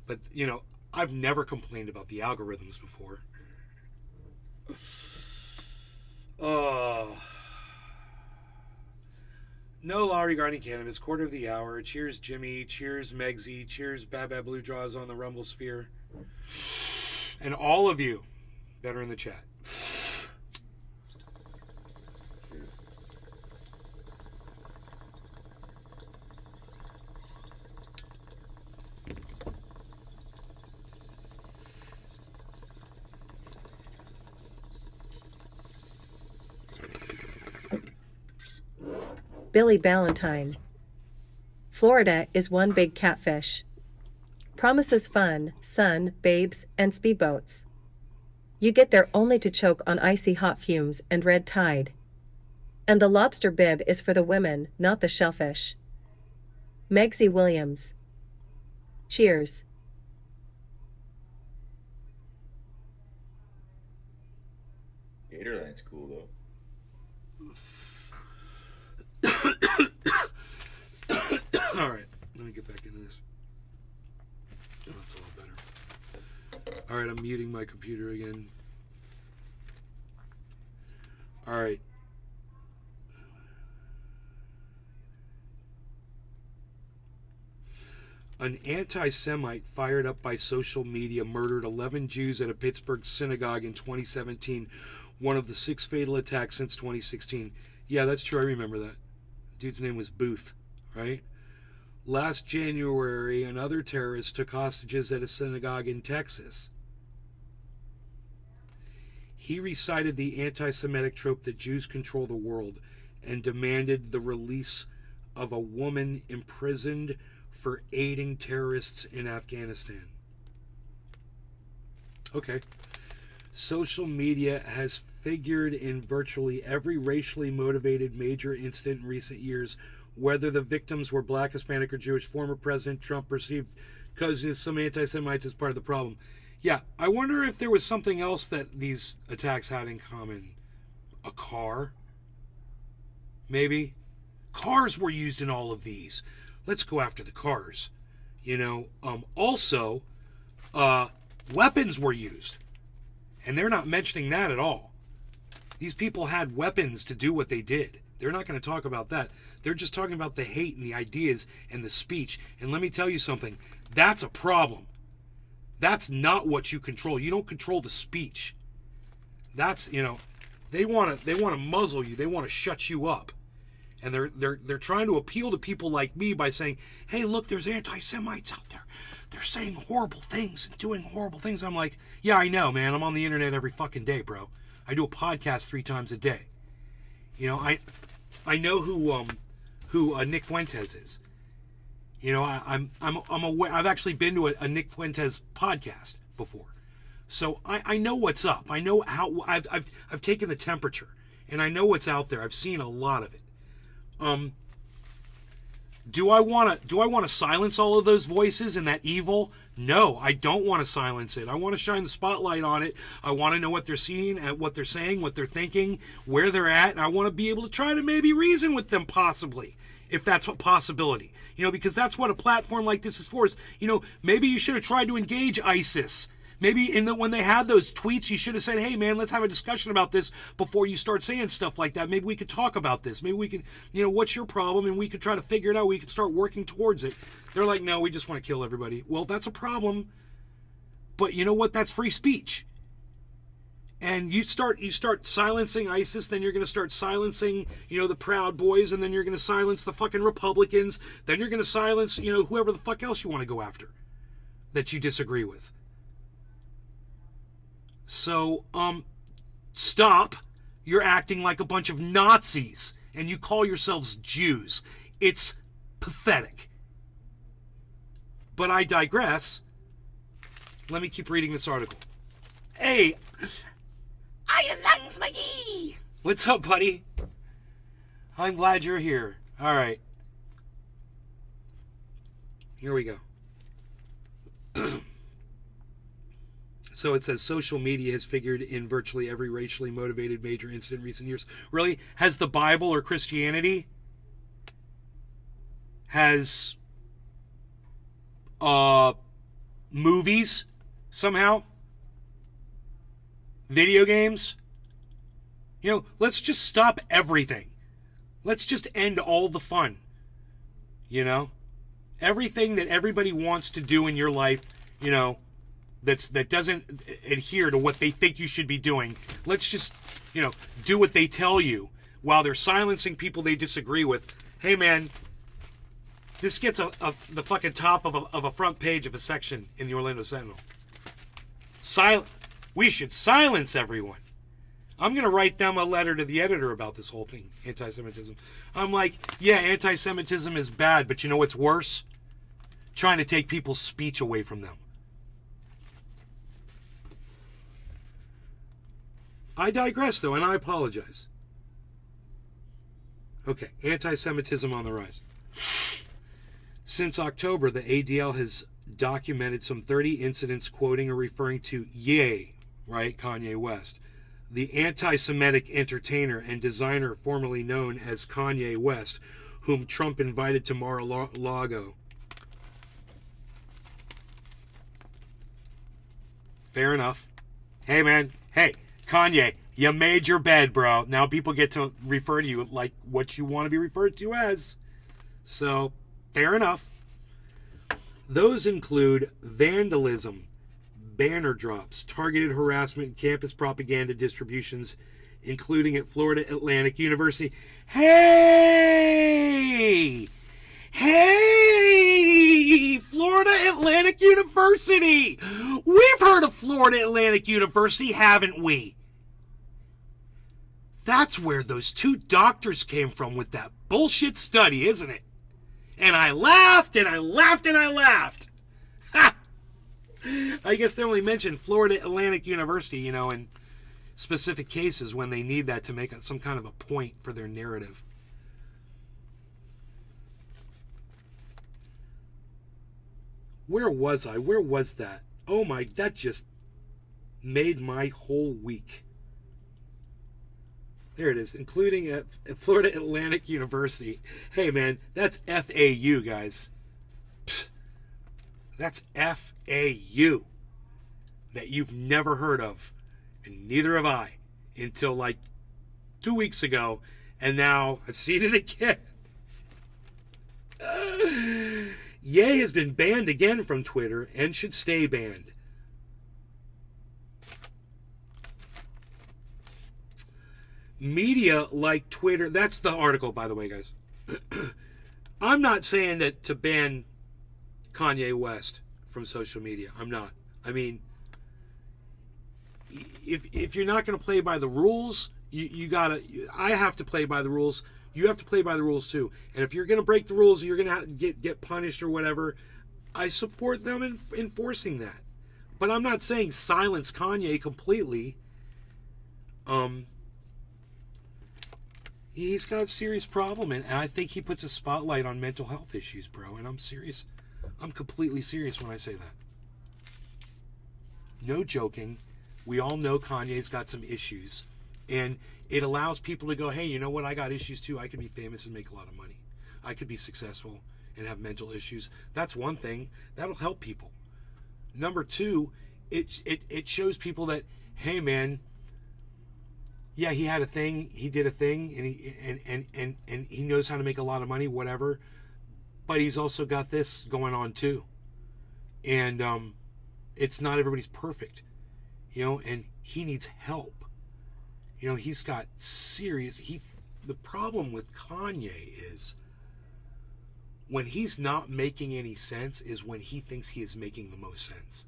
But, I've never complained about the algorithms before. No law regarding cannabis. Quarter of the hour. Cheers, Jimmy. Cheers, Megsy. Cheers, Bad Bad Blue Draws on the Rumble Sphere. And all of you that are in the chat. Billy Ballantyne. Florida is one big catfish. Promises fun, sun, babes, and speedboats. You get there only to choke on icy hot fumes and red tide. And the lobster bib is for the women, not the shellfish. Megsy Williams. Cheers. Gatorland's cool though. All right, let me get back into this. Oh, that's a lot better. All right, I'm muting my computer again. All right. An anti-Semite fired up by social media murdered 11 Jews at a Pittsburgh synagogue in 2017, one of the 6 fatal attacks since 2016. Yeah, that's true. I remember that. dude's name was Booth, right? Last January, another terrorist took hostages at a synagogue in Texas. He recited the anti-Semitic trope that Jews control the world and demanded the release of a woman imprisoned for aiding terrorists in Afghanistan. Okay. Social media has figured in virtually every racially motivated major incident in recent years, whether the victims were black, Hispanic, or Jewish. Former President Trump perceived causing some anti-Semites as part of the problem. Yeah, I wonder if there was something else that these attacks had in common. A car? Maybe? Cars were used in all of these. Let's go after the cars. Also, weapons were used. And they're not mentioning that at all. These people had weapons to do what they did. They're not going to talk about that. They're just talking about the hate and the ideas and the speech. And let me tell you something. That's a problem. That's not what you control. You don't control the speech. That's, they want to muzzle you. They want to shut you up. And they're trying to appeal to people like me by saying, "Hey, look, there's anti-Semites out there. They're saying horrible things and doing horrible things." I'm like, "Yeah, I know, man. I'm on the internet every fucking day, bro. I do a podcast 3 times a day. I know who Nick Fuentes is. I'm aware. I've actually been to a Nick Fuentes podcast before, so I know what's up. I know how I've taken the temperature, and I know what's out there. I've seen a lot of it. Do I want to silence all of those voices and that evil? No, I don't want to silence it. I want to shine the spotlight on it. I want to know what they're seeing, what they're saying, what they're thinking, where they're at, and I want to be able to try to maybe reason with them, possibly, if that's a possibility. Because that's what a platform like this is for. Maybe you should have tried to engage ISIS. Maybe when they had those tweets, you should have said, "Hey, man, let's have a discussion about this before you start saying stuff like that. Maybe we could talk about this. Maybe we can, what's your problem? And we could try to figure it out. We could start working towards it." They're like, "No, we just want to kill everybody." Well, that's a problem. But you know what? That's free speech. And you start silencing ISIS, then you're going to start silencing, the Proud Boys, and then you're going to silence the fucking Republicans. Then you're going to silence, whoever the fuck else you want to go after that you disagree with. So, stop. You're acting like a bunch of Nazis, and you call yourselves Jews. It's pathetic. But I digress. Let me keep reading this article. Hey, Iron Lungs McGee! What's up, buddy? I'm glad you're here. All right. Here we go. So it says social media has figured in virtually every racially motivated major incident in recent years. Really? Has the Bible or Christianity? Has movies somehow? Video games? Let's just stop everything. Let's just end all the fun. Everything that everybody wants to do in your life, that doesn't adhere to what they think you should be doing. Let's just, do what they tell you while they're silencing people they disagree with. Hey, man, this gets the fucking top of a front page of a section in the Orlando Sentinel. We should silence everyone. I'm going to write them a letter to the editor about this whole thing, anti-Semitism. I'm like, yeah, anti-Semitism is bad, but you know what's worse? Trying to take people's speech away from them. I digress, though, and I apologize. Okay, anti-Semitism on the rise. Since October, the ADL has documented some 30 incidents quoting or referring to Ye, right, Kanye West, the anti-Semitic entertainer and designer formerly known as Kanye West, whom Trump invited to Mar-a-Lago. Fair enough. Hey, man. Hey, Kanye, you made your bed, bro. Now people get to refer to you like what you want to be referred to as. So, fair enough. Those include vandalism, banner drops, targeted harassment, campus propaganda distributions, including at Florida Atlantic University. Hey! Hey! Florida Atlantic University! We've heard of Florida Atlantic University, haven't we? That's where those two doctors came from with that bullshit study, isn't it? And I laughed, and I laughed, and I laughed. Ha! I guess they only mention Florida Atlantic University, in specific cases when they need that to make some kind of a point for their narrative. Where was I? Where was that? Oh my, that just made my whole week. There it is, including at Florida Atlantic University. Hey man, that's FAU, guys. Pfft, that's FAU that you've never heard of, and neither have I, until like 2 weeks ago, and now I've seen it again. Ye has been banned again from Twitter and should stay banned. Media like Twitter, that's the article, by the way, guys. I'm not saying that to ban Kanye West from social media. I'm not. I mean, if you're not going to play by the rules, you gotta. I have to play by the rules. You have to play by the rules too. And if you're going to break the rules, you're going to get punished or whatever. I support them in enforcing that. But I'm not saying silence Kanye completely. He's got a serious problem, and I think he puts a spotlight on mental health issues, bro. And I'm serious. I'm completely serious when I say that. No joking. We all know Kanye's got some issues. And it allows people to go, hey, you know what? I got issues too. I could be famous and make a lot of money. I could be successful and have mental issues. That's one thing. That'll help people. Number two, it shows people that, hey, man, yeah, he had a thing, he did a thing, and he knows how to make a lot of money, whatever. But he's also got this going on too. And it's not everybody's perfect, and he needs help. He's got serious, the problem with Kanye is when he's not making any sense is when he thinks he is making the most sense.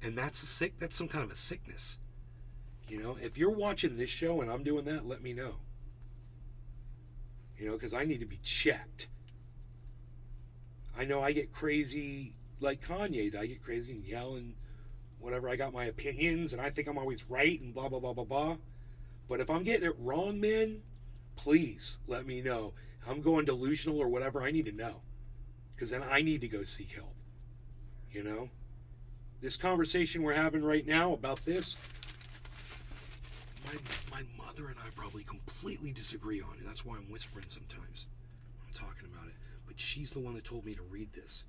And that's some kind of a sickness. If you're watching this show and I'm doing that, let me know. Because I need to be checked. I know I get crazy like Kanye. I get crazy and yell and whatever. I got my opinions and I think I'm always right and blah, blah, blah, blah, blah. But if I'm getting it wrong, man, please let me know. I'm going delusional or whatever. I need to know. Because then I need to go seek help. This conversation we're having right now about this, my mother and I probably completely disagree on it. That's why I'm whispering sometimes when I'm talking about it. But she's the one that told me to read this.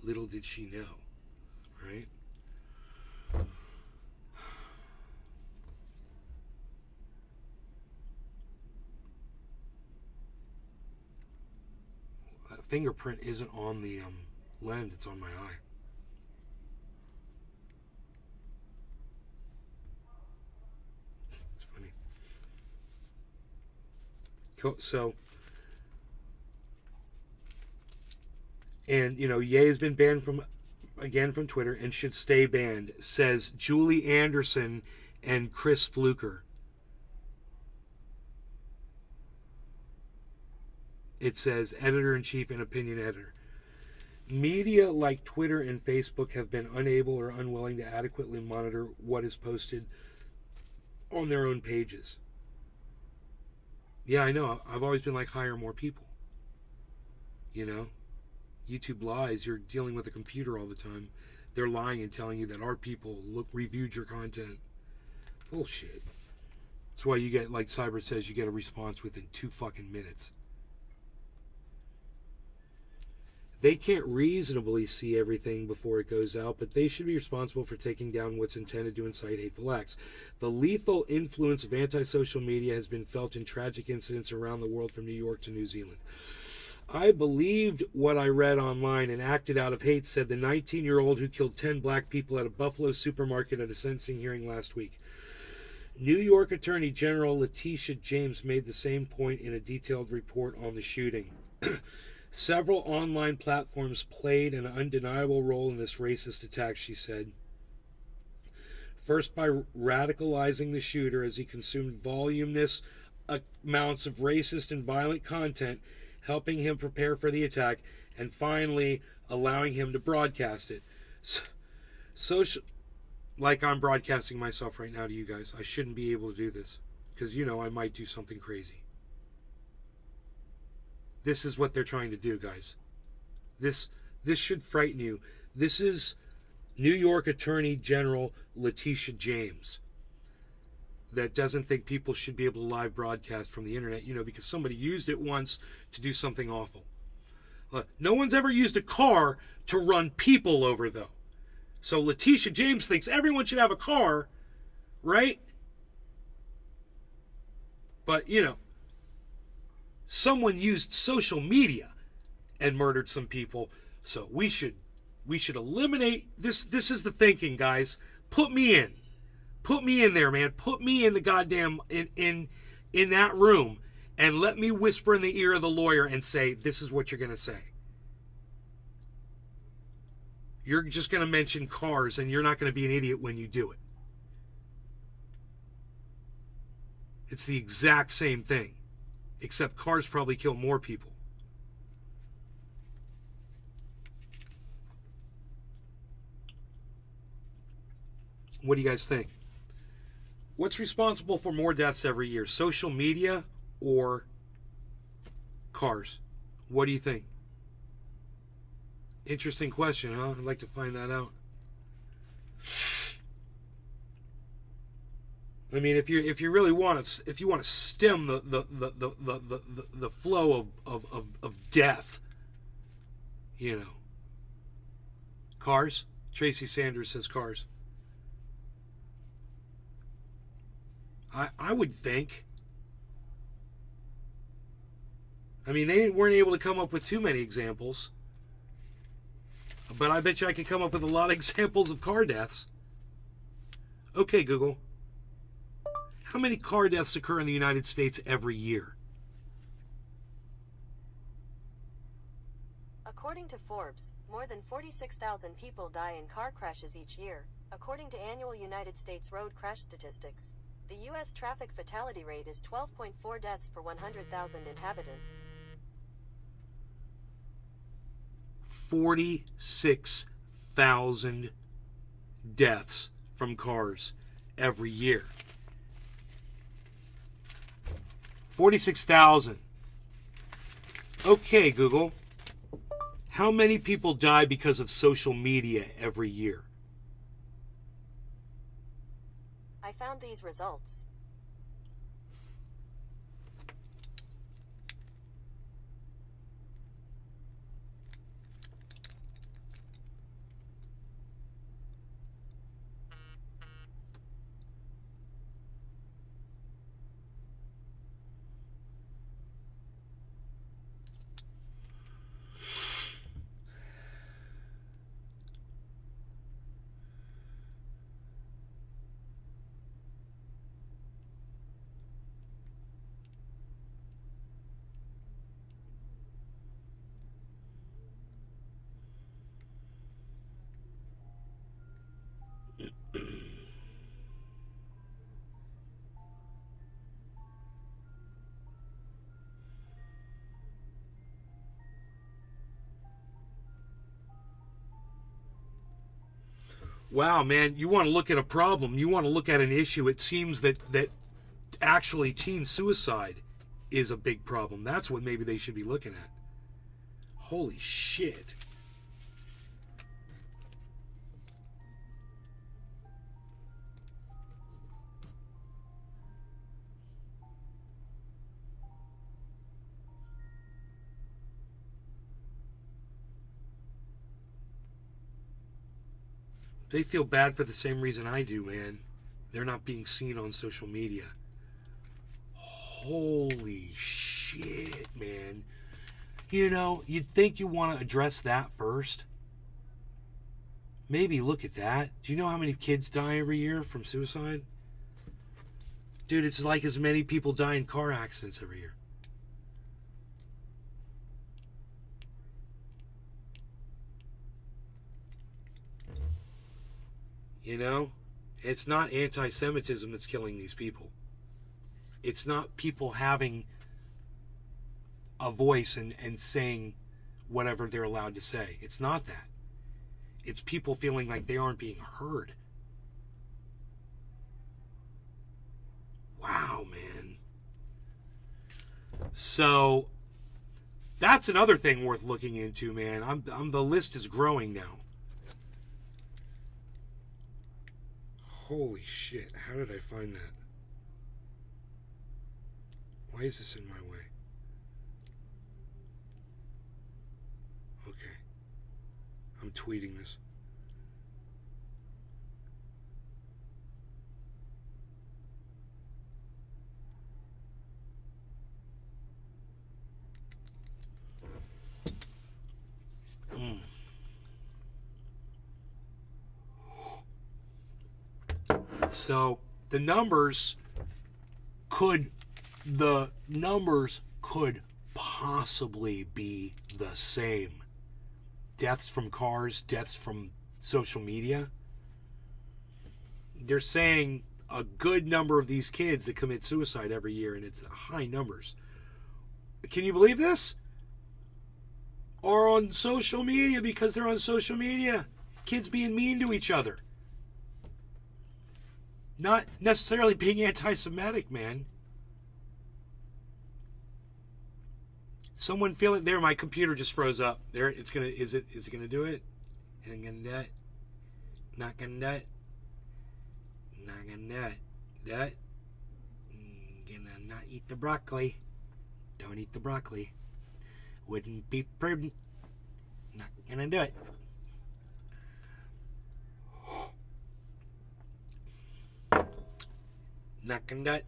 Little did she know, right? That fingerprint isn't on the lens, it's on my eye. So, and Ye has been banned from Twitter and should stay banned, says Julie Anderson and Chris Fluker. It says editor-in-chief and opinion editor. Media like Twitter and Facebook have been unable or unwilling to adequately monitor what is posted on their own pages. Yeah, I know. I've always been like, hire more people. YouTube lies. You're dealing with a computer all the time. They're lying and telling you that our people reviewed your content. Bullshit. That's why you get, like Cyber says, you get a response within 2 fucking minutes. They can't reasonably see everything before it goes out, but they should be responsible for taking down what's intended to incite hateful acts. The lethal influence of anti-social media has been felt in tragic incidents around the world from New York to New Zealand. I believed what I read online and acted out of hate, said the 19-year-old who killed 10 black people at a Buffalo supermarket at a sentencing hearing last week. New York Attorney General Letitia James made the same point in a detailed report on the shooting. Several online platforms played an undeniable role in this racist attack, she said. First, by radicalizing the shooter as he consumed voluminous amounts of racist and violent content, helping him prepare for the attack, and finally allowing him to broadcast it. Social, like I'm broadcasting myself right now to you guys. I shouldn't be able to do this because, you know, I might do something crazy. This is what they're trying to do, guys. This should frighten you. This is New York Attorney General Letitia James that doesn't think people should be able to live broadcast from the internet, you know, because somebody used it once to do something awful. No one's ever used a car to run people over, though. So Letitia James thinks everyone should have a car, right? But, you know, someone used social media and murdered some people, so we should eliminate this. This is the thinking, guys. Put me in there, man. Put me in the goddamn in that room and let me whisper in the ear of the lawyer and say, this is what you're going to say. You're just going to mention cars and you're not going to be an idiot when you do it. It's the exact same thing, except cars probably kill more people. What do you guys think? What's responsible for more deaths every year? Social media or cars? What do you think? Interesting question, huh? I'd like to find that out. I mean, if you really want to, if you want to stem the flow of death, you know, cars. Tracy Sanders says cars. I would think. I mean, they weren't able to come up with too many examples. But I bet you I could come up with a lot of examples of car deaths. Okay, Google. How many car deaths occur in the United States every year? According to Forbes, more than 46,000 people die in car crashes each year, according to annual United States road crash statistics. The U.S. traffic fatality rate is 12.4 deaths per 100,000 inhabitants. 46,000 deaths from cars every year. 46,000. Okay, Google. How many people die because of social media every year? I found these results. Wow, man, you want to look at a problem, you want to look at an issue. It seems that actually teen suicide is a big problem. That's what maybe they should be looking at. Holy shit. They feel bad for the same reason I do, man. They're not being seen on social media. Holy shit, man. You know, you'd think you want to address that first. Maybe look at that. Do you know how many kids die every year from suicide? Dude, it's like as many people die in car accidents every year. You know, it's not anti-Semitism that's killing these people. It's not people having a voice and saying whatever they're allowed to say. It's not that. It's people feeling like they aren't being heard. Wow, man. So that's another thing worth looking into, man. I'm the list is growing now. Holy shit, how did I find that? Why is this in my way? Okay. I'm tweeting this. So the numbers could possibly be the same. Deaths from cars, deaths from social media. They're saying a good number of these kids that commit suicide every year, and it's high numbers. Can you believe this? Are on social media because they're on social media. Kids being mean to each other. Not necessarily being anti-Semitic, man. Someone feel it there. My computer just froze up. There, it's gonna. Is it gonna do it? Ain't gonna do it. Not gonna do it. Not gonna do it. Do it. Gonna not eat the broccoli. Don't eat the broccoli. Wouldn't be prudent. Not gonna do it. Not gonna do it.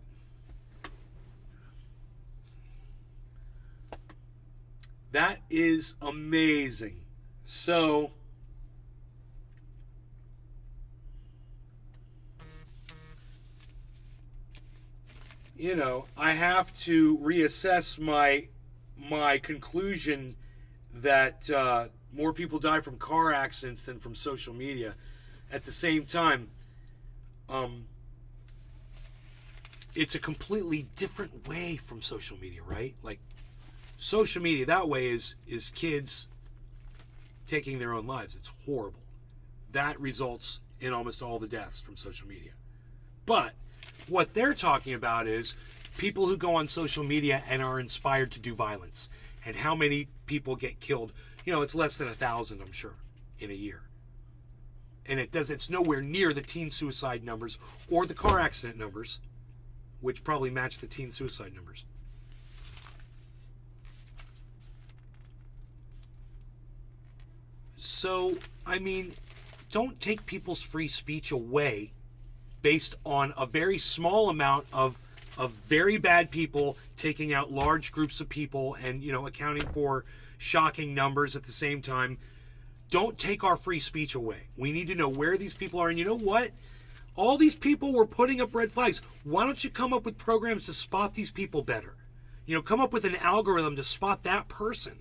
That is amazing. So, you know, I have to reassess my conclusion that more people die from car accidents than from social media. At the same time, it's a completely different way from social media, right? Like, social media that way is kids taking their own lives. It's horrible. That results in almost all the deaths from social media. But what they're talking about is people who go on social media and are inspired to do violence, and how many people get killed. You know, it's less than 1,000, I'm sure, in a year. And it's nowhere near the teen suicide numbers or the car accident numbers, which probably match the teen suicide numbers. So, I mean, don't take people's free speech away based on a very small amount of very bad people taking out large groups of people and, you know, accounting for shocking numbers at the same time. Don't take our free speech away. We need to know where these people are. And you know what? All these people were putting up red flags. Why don't you come up with programs to spot these people better? You know, come up with an algorithm to spot that person.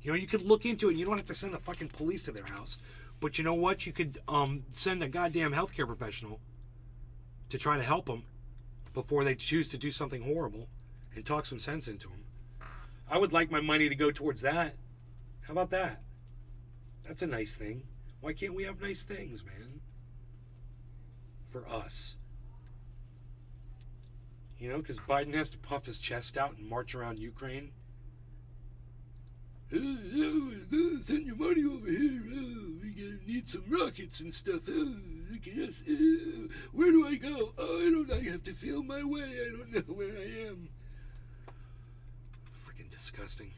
You know, you could look into it. You don't have to send the fucking police to their house. But you know what? You could send a goddamn healthcare professional to try to help them before they choose to do something horrible, and talk some sense into them. I would like my money to go towards that. How about that? That's a nice thing. Why can't we have nice things, man? For us. You know, because Biden has to puff his chest out and march around Ukraine. Send your money over here. We need some rockets and stuff. Look at us. Where do I go? I have to feel my way. I don't know where I am. Freaking disgusting.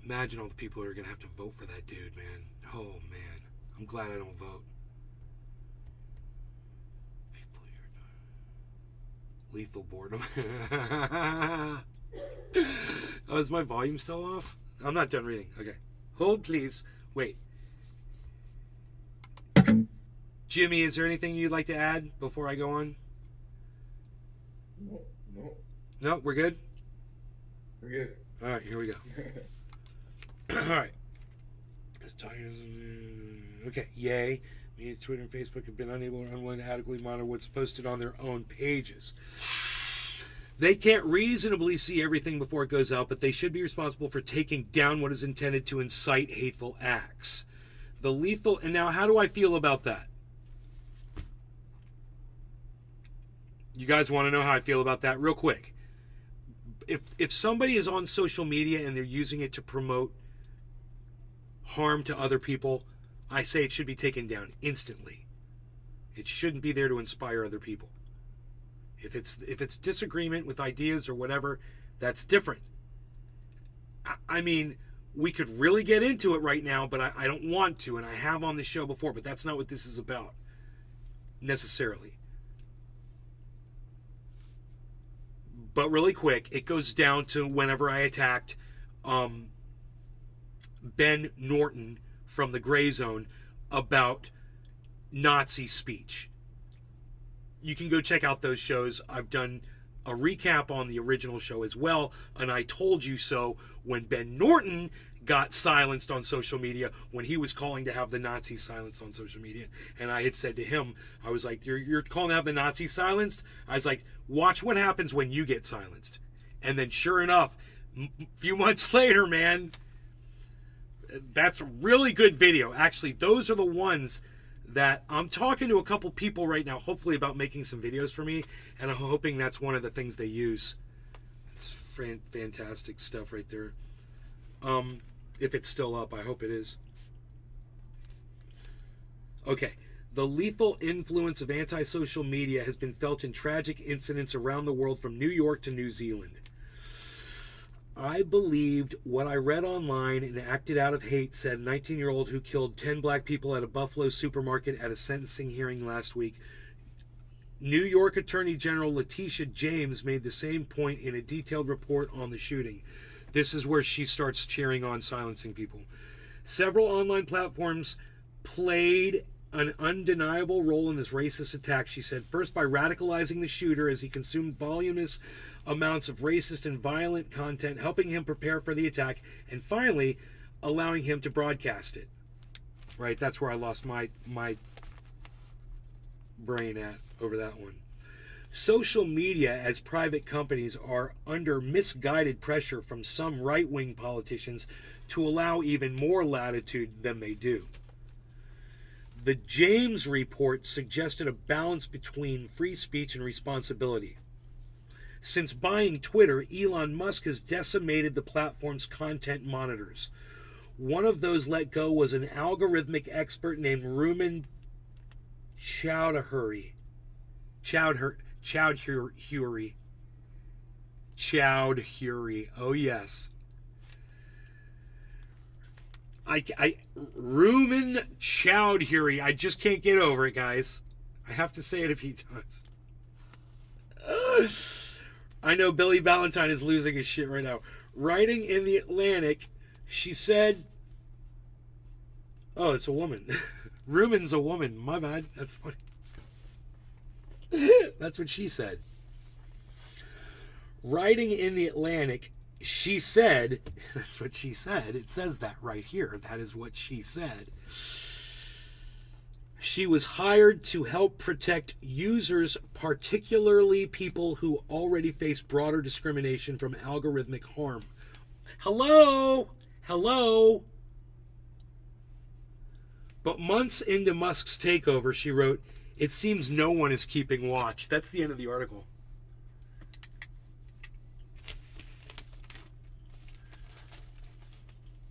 Imagine all the people who are going to have to vote for that dude, man. Oh, man. I'm glad I don't vote. People here. Lethal boredom. Oh, is my volume still off? I'm not done reading. Okay. Hold, please. Wait. Jimmy, is there anything you'd like to add before I go on? No. No, we're good? We're good. All right, here we go. All right. Okay, yay. Media, Twitter, and Facebook have been unable or unwilling to adequately monitor what's posted on their own pages. They can't reasonably see everything before it goes out, but they should be responsible for taking down what is intended to incite hateful acts. The lethal... And now, how do I feel about that? You guys want to know how I feel about that? Real quick. If somebody is on social media and they're using it to promote harm to other people, I say it should be taken down instantly. It shouldn't be there to inspire other people. If it's disagreement with ideas or whatever, that's different. I mean, we could really get into it right now, but I don't want to, and I have on the show before, but that's not what this is about, necessarily. But really quick, it goes down to whenever I attacked Ben Norton from the Gray Zone about Nazi speech. You can go check out those shows. I've done a recap on the original show as well, and I told you so when Ben Norton got silenced on social media when he was calling to have the Nazis silenced on social media. And I had said to him, I was like, you're calling to have the Nazis silenced? I was like, watch what happens when you get silenced. And then sure enough, a few months later, man, that's a really good video. Actually, those are the ones that I'm talking to a couple people right now, hopefully about making some videos for me, and I'm hoping that's one of the things they use. It's fantastic stuff right there. If it's still up, I hope it is. Okay. The lethal influence of anti-social media has been felt in tragic incidents around the world from New York to New Zealand. I believed what I read online and acted out of hate, said a 19-year-old who killed 10 black people at a Buffalo supermarket at a sentencing hearing last week. New York Attorney General Letitia James made the same point in a detailed report on the shooting. This is where she starts cheering on silencing people. Several online platforms played an undeniable role in this racist attack, she said, first by radicalizing the shooter as he consumed voluminous amounts of racist and violent content, helping him prepare for the attack, and finally allowing him to broadcast it. Right, that's where I lost my brain at over that one. Social media as private companies are under misguided pressure from some right-wing politicians to allow even more latitude than they do. The James report suggested a balance between free speech and responsibility. Since buying Twitter, Elon Musk has decimated the platform's content monitors. One of those let go was an algorithmic expert named Rumen Chowdhury. Chowdhury. Oh, yes. Rumen Chowdhury. I just can't get over it, guys. I have to say it a few times. I know Billy Ballantyne is losing his shit right now. Writing in The Atlantic, she said... Oh, it's a woman. Rumen's a woman. My bad. That's funny. That's what she said. Writing in The Atlantic, she said... That's what she said. It says that right here. That is what she said. She was hired to help protect users, particularly people who already face broader discrimination from algorithmic harm. Hello? But months into Musk's takeover, she wrote, "It seems no one is keeping watch." That's the end of the article.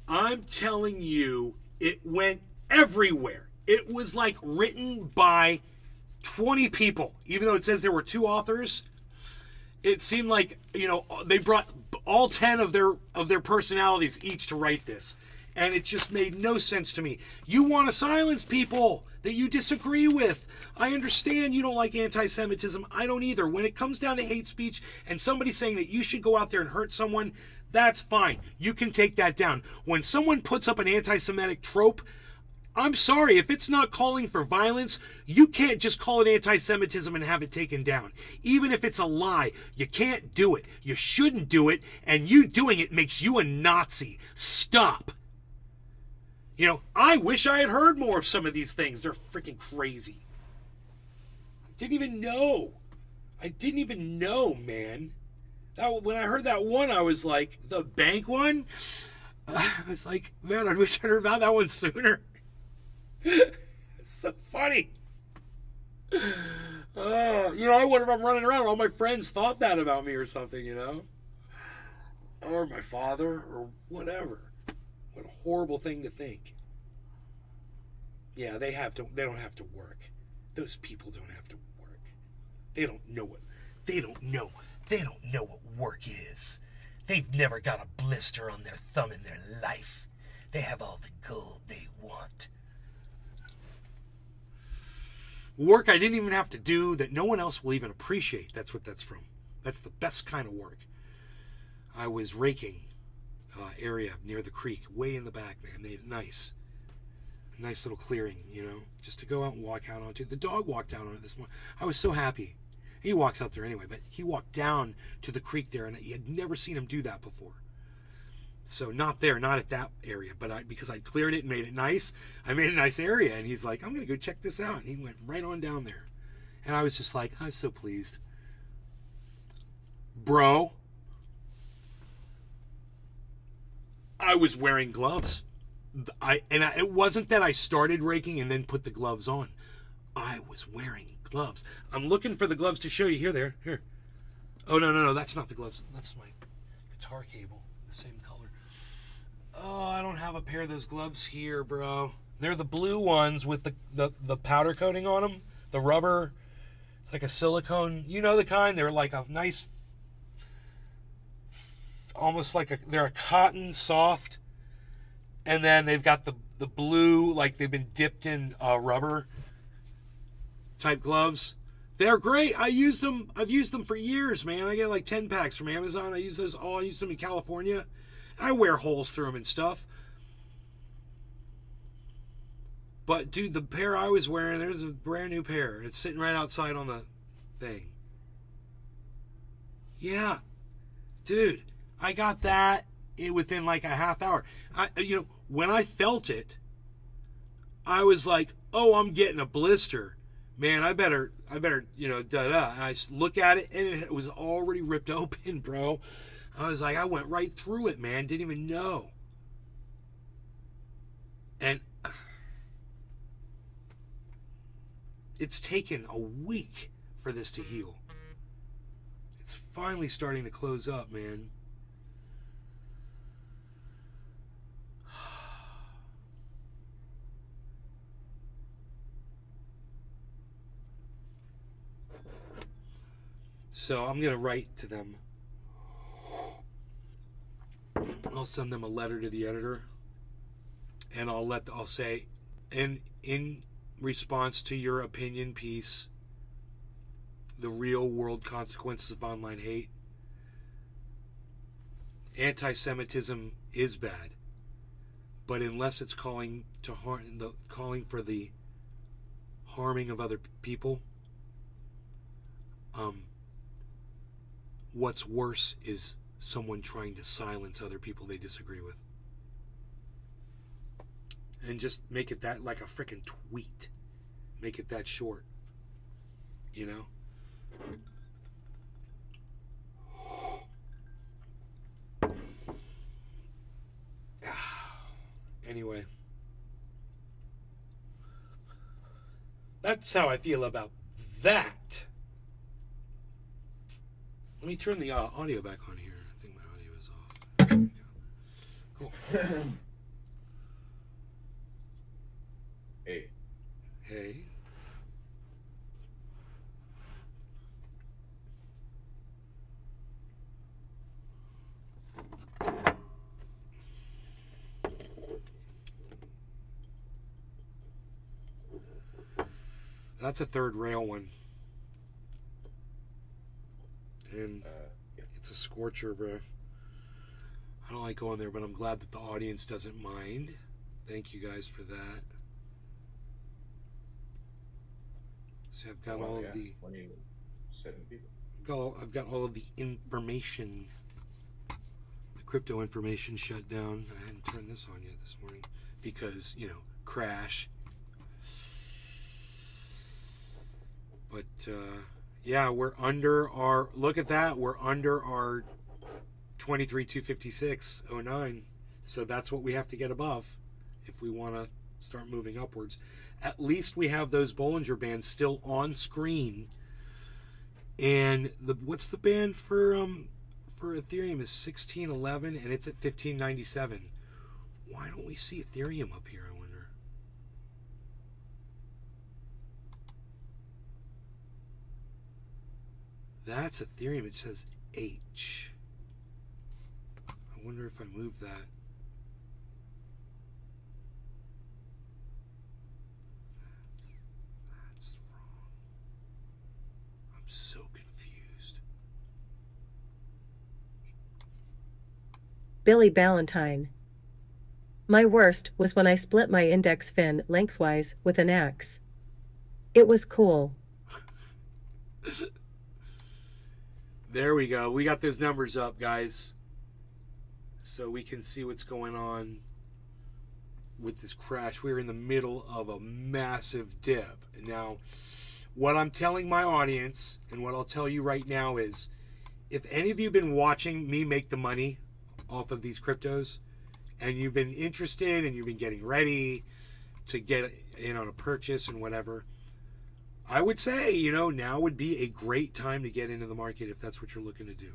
I'm telling you, it went everywhere. It was like written by 20 people, even though it says there were 2 authors. It seemed like, they brought all 10 of their personalities each to write this. And it just made no sense to me. You want to silence people. that you disagree with. I understand you don't like anti-Semitism. I don't either. When it comes down to hate speech and somebody saying that you should go out there and hurt someone, that's fine. You can take that down. When someone puts up an anti-Semitic trope, I'm sorry, if it's not calling for violence, you can't just call it anti-Semitism and have it taken down. Even if it's a lie, you can't do it. You shouldn't do it, and you doing it makes you a Nazi. Stop. You know, I wish I had heard more of some of these things. They're freaking crazy. I didn't even know, man. When I heard that one, I was like, the bank one? I was like, man, I wish I'd heard about that one sooner. It's so funny. I wonder if I'm running around. All my friends thought that about me or something, or my father or whatever. What a horrible thing to think. Yeah, they don't have to work. Those people don't have to work. They don't know what work is. They've never got a blister on their thumb in their life. They have all the gold they want. Work I didn't even have to do that no one else will even appreciate. That's what that's from. That's the best kind of work. I was raking area near the creek, way in the back, man. Made it nice. Nice little clearing, just to go out and walk out onto. The dog walked out on it this morning. I was so happy. He walks out there anyway, but he walked down to the creek there, and he had never seen him do that before. So not at that area, but because I cleared it and made it nice, I made a nice area, and he's like, I'm going to go check this out. And he went right on down there. And I was just like, I'm so pleased. Bro, I was wearing gloves. It wasn't that I started raking and then put the gloves on. I was wearing gloves. I'm looking for the gloves to show you. Here. Oh, no, that's not the gloves. That's my guitar cable, the same color. Oh, I don't have a pair of those gloves here, bro. They're the blue ones with the powder coating on them. The rubber. It's like a silicone. You know the kind? They're like a nice, almost like they're a cotton soft. And then they've got the blue, like they've been dipped in rubber type gloves. They're great. I've used them for years, man. I get like 10 packs from Amazon. I use them in California. I wear holes through them and stuff. But, dude, the pair I was wearing, there's a brand new pair. It's sitting right outside on the thing. Yeah. Dude, I got that within like a half hour. When I felt it, I was like, oh, I'm getting a blister. Man, I better, da-da. And I look at it, and it was already ripped open, bro. I was like, I went right through it, man. Didn't even know. And it's taken a week for this to heal. It's finally starting to close up, man. So I'm going to write to them. I'll send them a letter to the editor, and I'll say, in response to your opinion piece, the real world consequences of online hate, anti-Semitism is bad, but unless it's calling for the harming of other people, what's worse is someone trying to silence other people they disagree with. And just make it that like a freaking tweet. Make it that short. Anyway. That's how I feel about that. Let me turn the audio back on here. I think my audio is off. There we go. Cool. Hey. That's a third rail one. And Yeah. it's a scorcher, bro. I don't like going there, but I'm glad that the audience doesn't mind. Thank you guys for that. So I've got all of the 27 people. I've got all of the information. The crypto information shut down. I hadn't turned this on yet this morning because, you know, crash. But yeah, we're under our, look at that, we're under our 23,256.09. So that's what we have to get above if we want to start moving upwards. At least we have those Bollinger Bands still on screen. And what's the band for Ethereum is 1611 and it's at 1597. Why don't we see Ethereum up here, I wonder? That's Ethereum. It says H. I wonder if I move that. That's wrong. I'm so confused. Billy Ballantyne. My worst was when I split my index fin lengthwise with an axe. It was cool. There we go. We got those numbers up, guys. So we can see what's going on with this crash. We're in the middle of a massive dip. Now, what I'm telling my audience and what I'll tell you right now is, if any of you have been watching me make the money off of these cryptos and you've been interested and you've been getting ready to get in on a purchase and whatever, I would say, you know, now would be a great time to get into the market if that's what you're looking to do.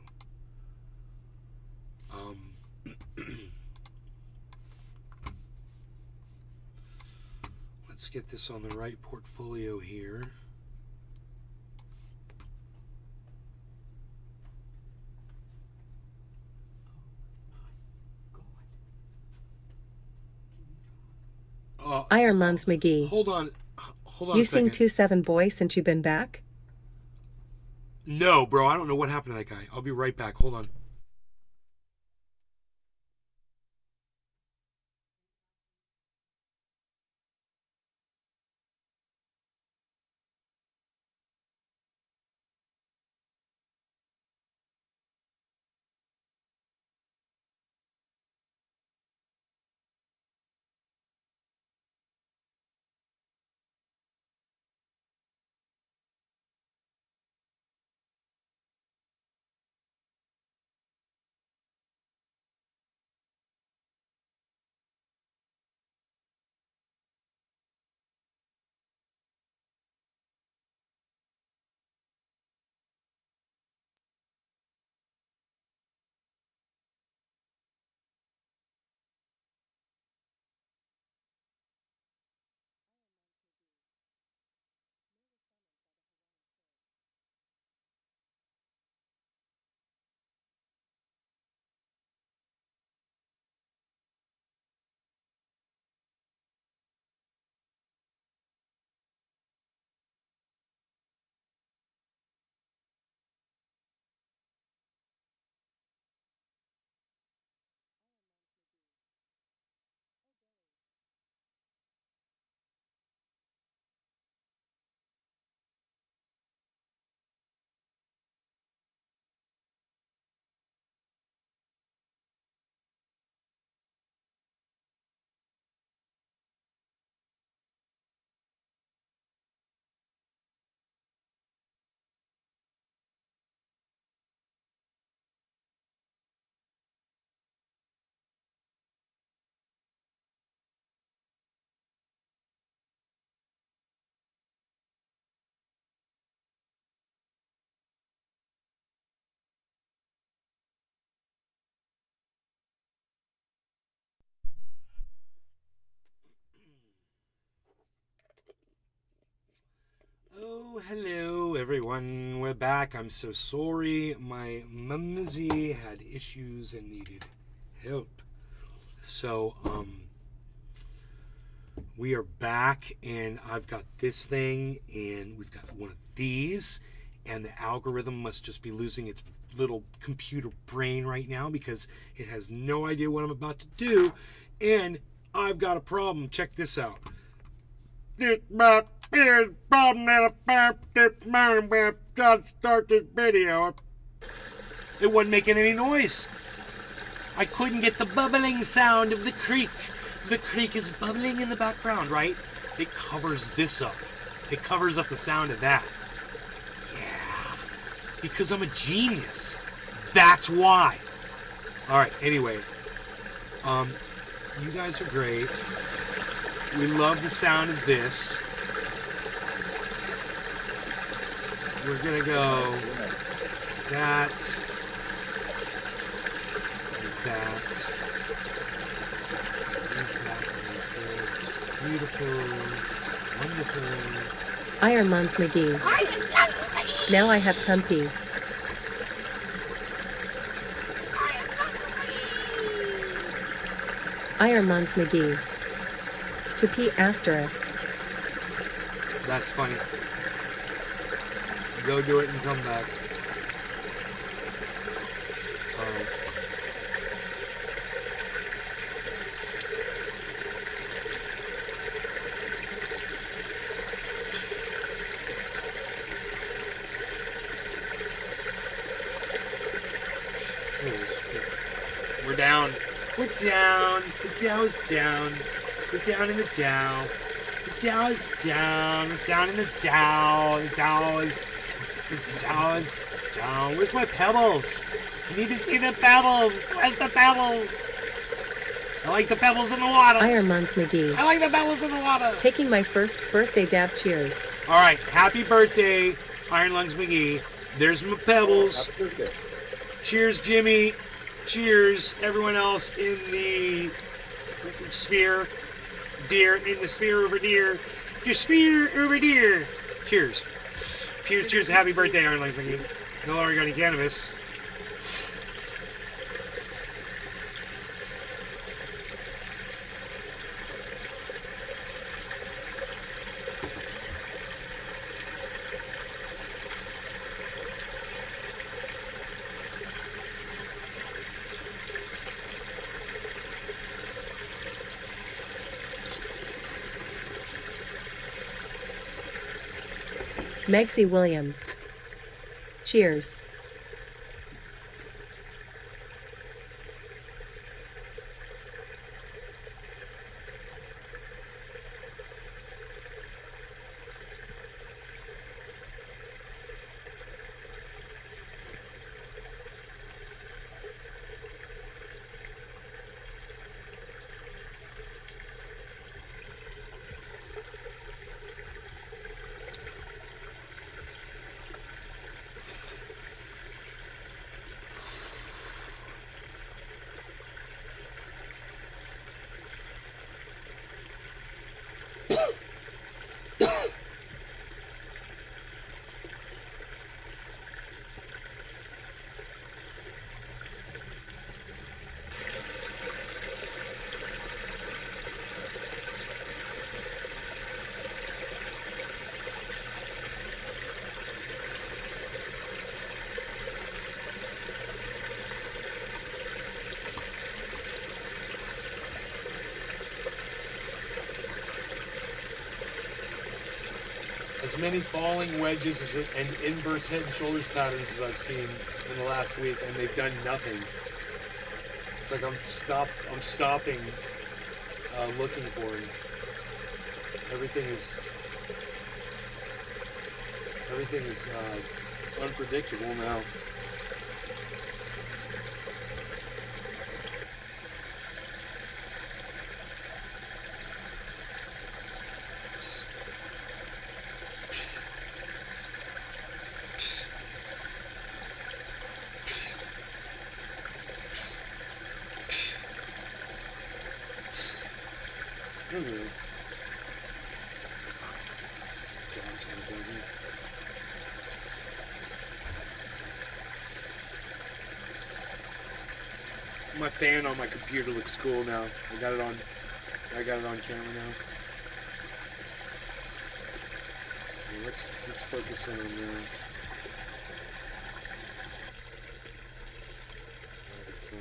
Let's get this on the right portfolio here. Iron Lunds McGee. Hold on You a second. sing 2-7 boy since you've been back? No, bro, I don't know what happened to that guy. I'll be right back. Hold on. Oh, hello, everyone. We're back. I'm so sorry. My mumsy had issues and needed help. So, We are back, and I've got this thing, and we've got one of these, and the algorithm must just be losing its little computer brain right now because it has no idea what I'm about to do, and I've got a problem. Check this out. God, start this video. It wasn't making any noise. I couldn't get the bubbling sound of the creek. The creek is bubbling in the background, right? It covers this up. It covers up the sound of that. Yeah. Because I'm a genius. That's why. All right, anyway. You guys are great. We love the sound of this. We're gonna go that, that. It's just beautiful. It's just wonderful. Iron Mons McGee. Now I have Tumpy. Iron Mons McGee. To P asterisk. That's funny. Go do it and come back. Alright. There it is. Here. We're down. We're down. The Dow is down. We're down in the Dow. The Dow is down. We're down in the Dow. The Dow is down. Where's my pebbles? I need to see the pebbles. Where's the pebbles? I like the pebbles in the water. Iron Mons McGee. I like the pebbles in the water. Taking my first birthday dab. Cheers. All right. Happy birthday, Iron Lungs McGee. There's my pebbles. Happy birthday. Cheers, Jimmy. Cheers, everyone else in the sphere. Deer in the sphere over deer. The sphere over deer. Cheers. Cheers, cheers. Happy birthday, Iron Lungs McGee. No longer got any cannabis. Megsy Williams. Cheers. As many falling wedges and inverse head and shoulders patterns as I've seen in the last week, and they've done nothing. It's like I'm stopping looking for them. Everything is unpredictable now. My fan on my computer looks cool now. I got it on camera now. Let's focus in on that. That'll be fun.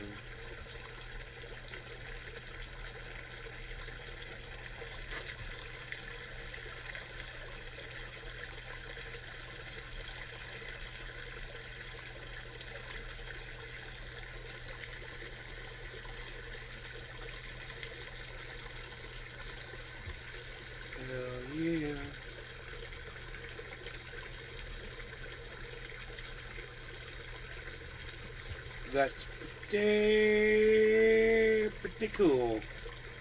Hell yeah. That's pretty cool.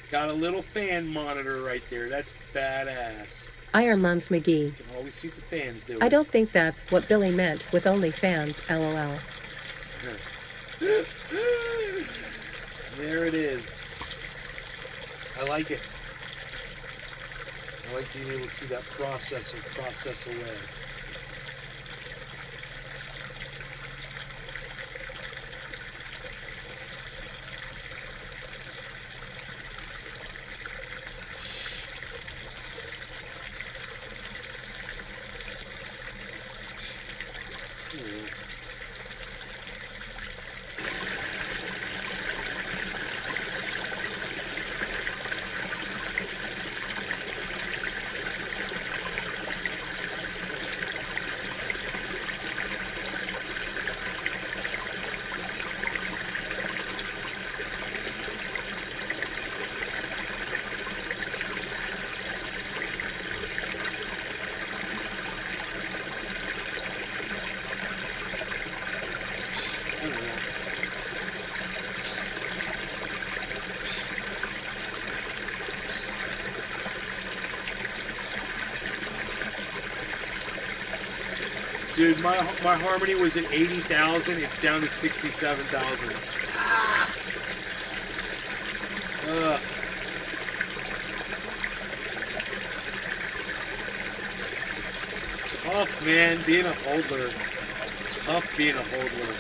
Got a little fan monitor right there. That's badass. Iron Lums McGee. You can always see what the fans doing. I don't think that's what Billy meant with only fans, lol. There it is. I like it. I like being able to see that processor process away. Ooh. Dude, my Harmony was at 80,000. It's down to 67,000. It's tough, man, being a hodler. It's tough being a hodler.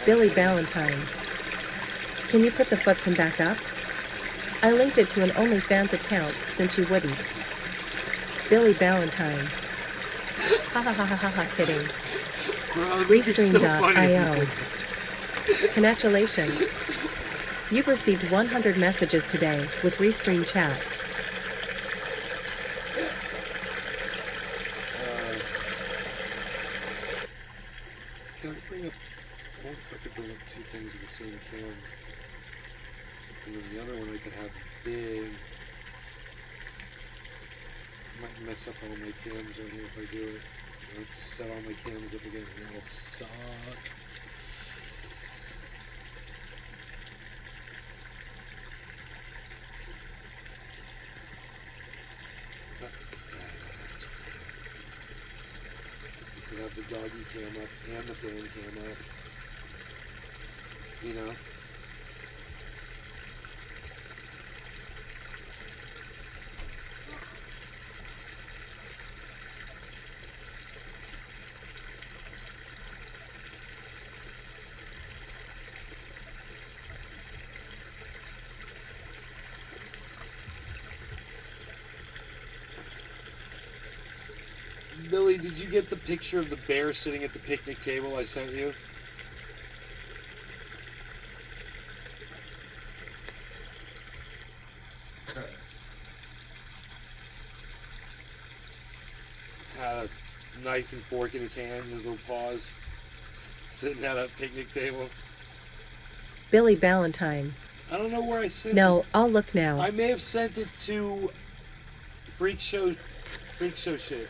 Billy Valentine. Can you put the footprint back up? I linked it to an OnlyFans account since you wouldn't. Billy Valentine. Ha ha ha ha ha ha, kidding. Bro, this is so funny. Restream.io. Congratulations. You've received 100 messages today with Restream Chat. Can I bring up... I wonder if I could bring up two things at the same cam. And then the other one I could have big. I might mess up all my cams on here if I do it. I have to set all my cams up again and that'll suck. You could have the doggy cam up and the fan cam up. You know? Billy, did you get the picture of the bear sitting at the picnic table I sent you? Had a knife and fork in his hand, his little paws, sitting at a picnic table. Billy Valentine. I don't know where I sent it. No, I'll look now. I may have sent it to Freak Show shit.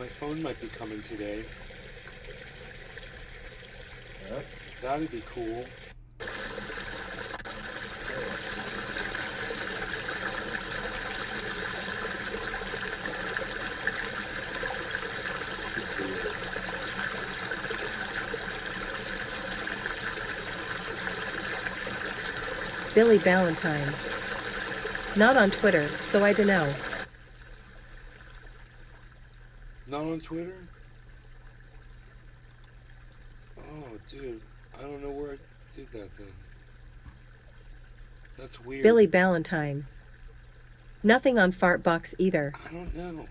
My phone might be coming today. Huh? That'd be cool. Billy Ballantyne. Not on Twitter, so I dunno. Not on Twitter? Oh, dude. I don't know where I did that then. That's weird. Billy Ballantyne. Nothing on Fartbox either. I don't know.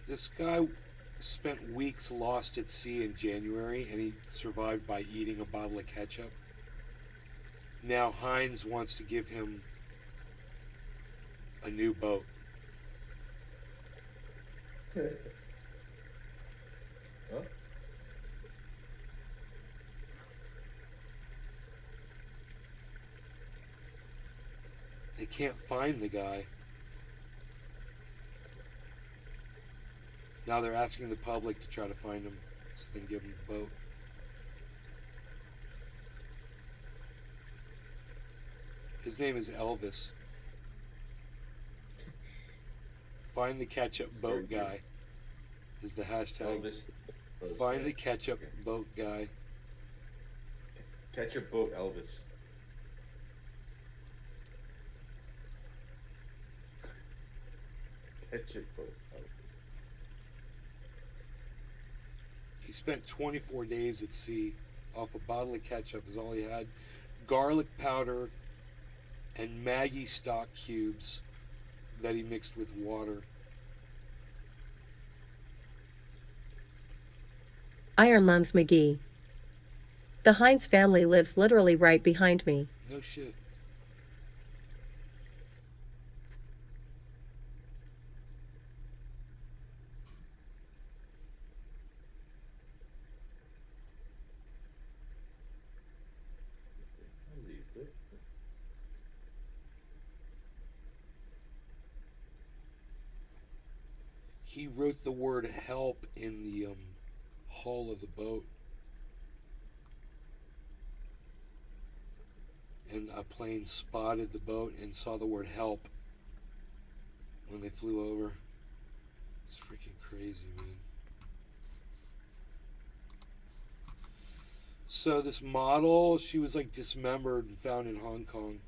This guy spent weeks lost at sea in January, and he survived by eating a bottle of ketchup. Now Heinz wants to give him a new boat. Huh? They can't find the guy. Now they're asking the public to try to find him so they can give him a boat. His name is Elvis. Find the ketchup boat guy is the hashtag. Elvis. Find the ketchup boat guy. Ketchup boat Elvis. Ketchup boat Elvis. He spent 24 days at sea off a bottle of ketchup is all he had. Garlic powder and Maggi stock cubes that he mixed with water. Iron Lungs McGee. The Heinz family lives literally right behind me. No shit. He wrote the word help in the hull of the boat. And a plane spotted the boat and saw the word help when they flew over. It's freaking crazy, man. So this model, she was like dismembered and found in Hong Kong.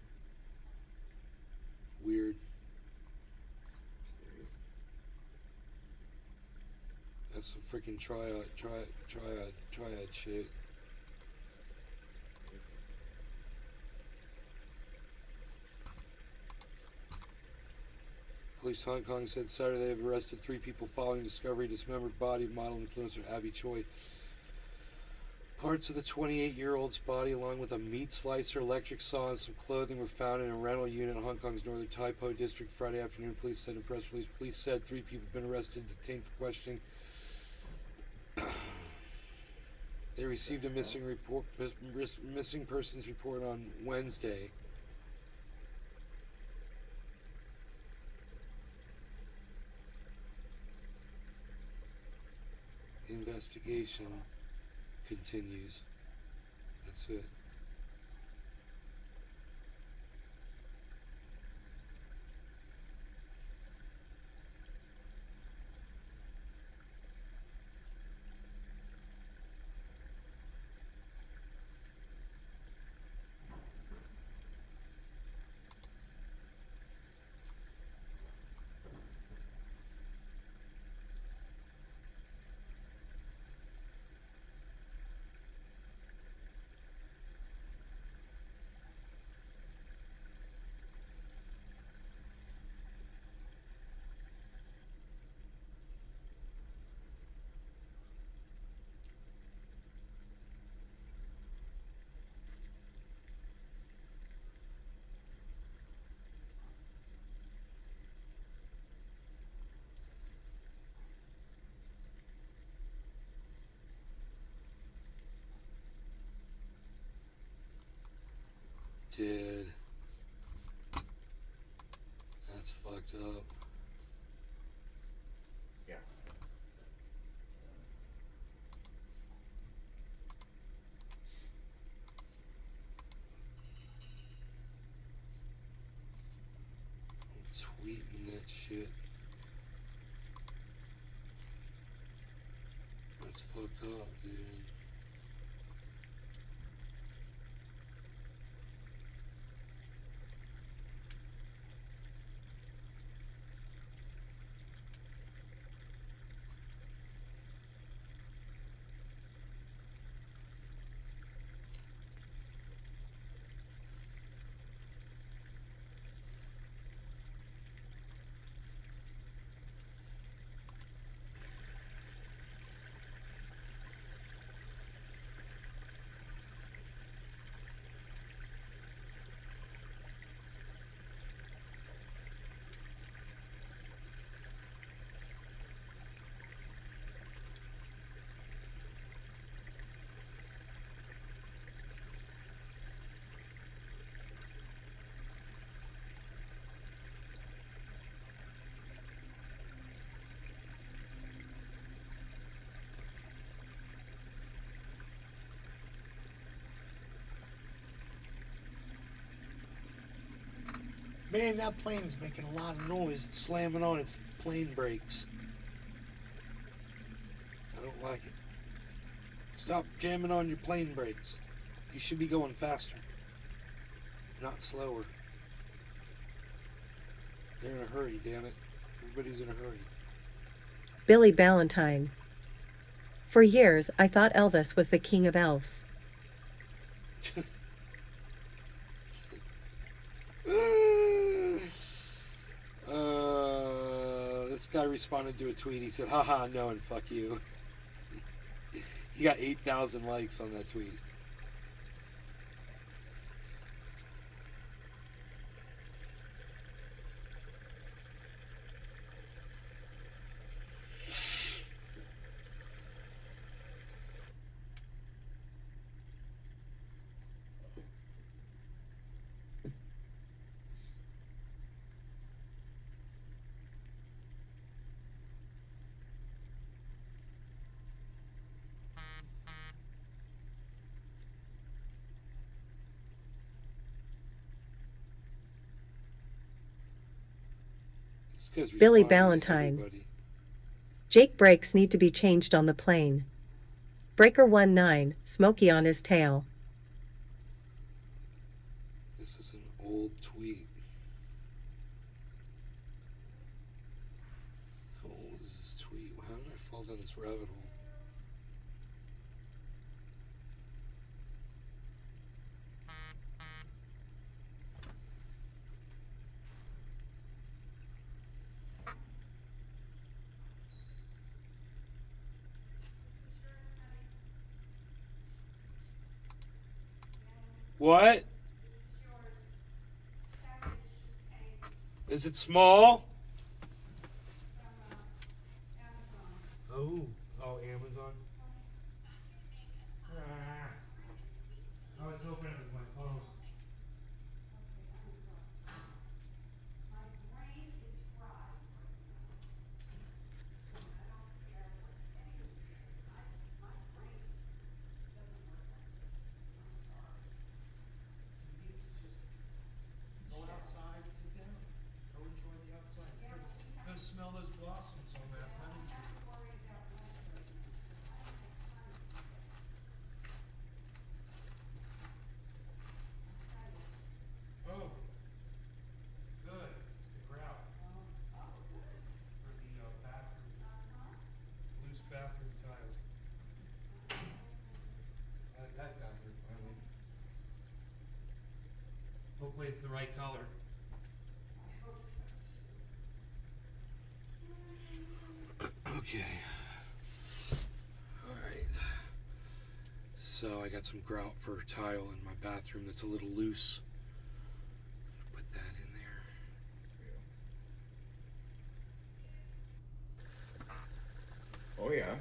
Weird. That's some freaking triad shit. Police Hong Kong said Saturday they have arrested 3 people following discovery of dismembered body of model influencer Abby Choi. Parts of the 28-year-old's body, along with a meat slicer, electric saw, and some clothing, were found in a rental unit in Hong Kong's northern Tai Po district Friday afternoon. Police said in a press release. Police said 3 people have been arrested and detained for questioning. They received a missing persons report on Wednesday. The investigation continues. That's it. Dude. That's fucked up. Yeah. I'm tweeting that shit. That's fucked up, dude. Man, that plane's making a lot of noise. It's slamming on its plane brakes. I don't like it. Stop jamming on your plane brakes. You should be going faster, not slower. They're in a hurry, damn it. Everybody's in a hurry. Billy Ballantine. For years, I thought Elvis was the king of elves. This guy responded to a tweet. He said, haha, no, and fuck you. He got 8,000 likes on that tweet. Billy Ballantine. Jake brakes need to be changed on the plane. Breaker 19, Smokey on his tail. This is an old tweet. How old is this tweet? How did I fall down this rabbit hole? What? Is it small? Oh, Amazon. I was hoping it was my phone. Go outside, sit down. Go enjoy the outside. It's pretty. Go smell those blossoms on that lemon tree. Oh, good. It's the grout for the bathroom, loose bathroom tile. That got here finally. Hopefully it's the right color. Okay. Alright. So I got some grout for tile in my bathroom that's a little loose. Put that in there. Oh yeah.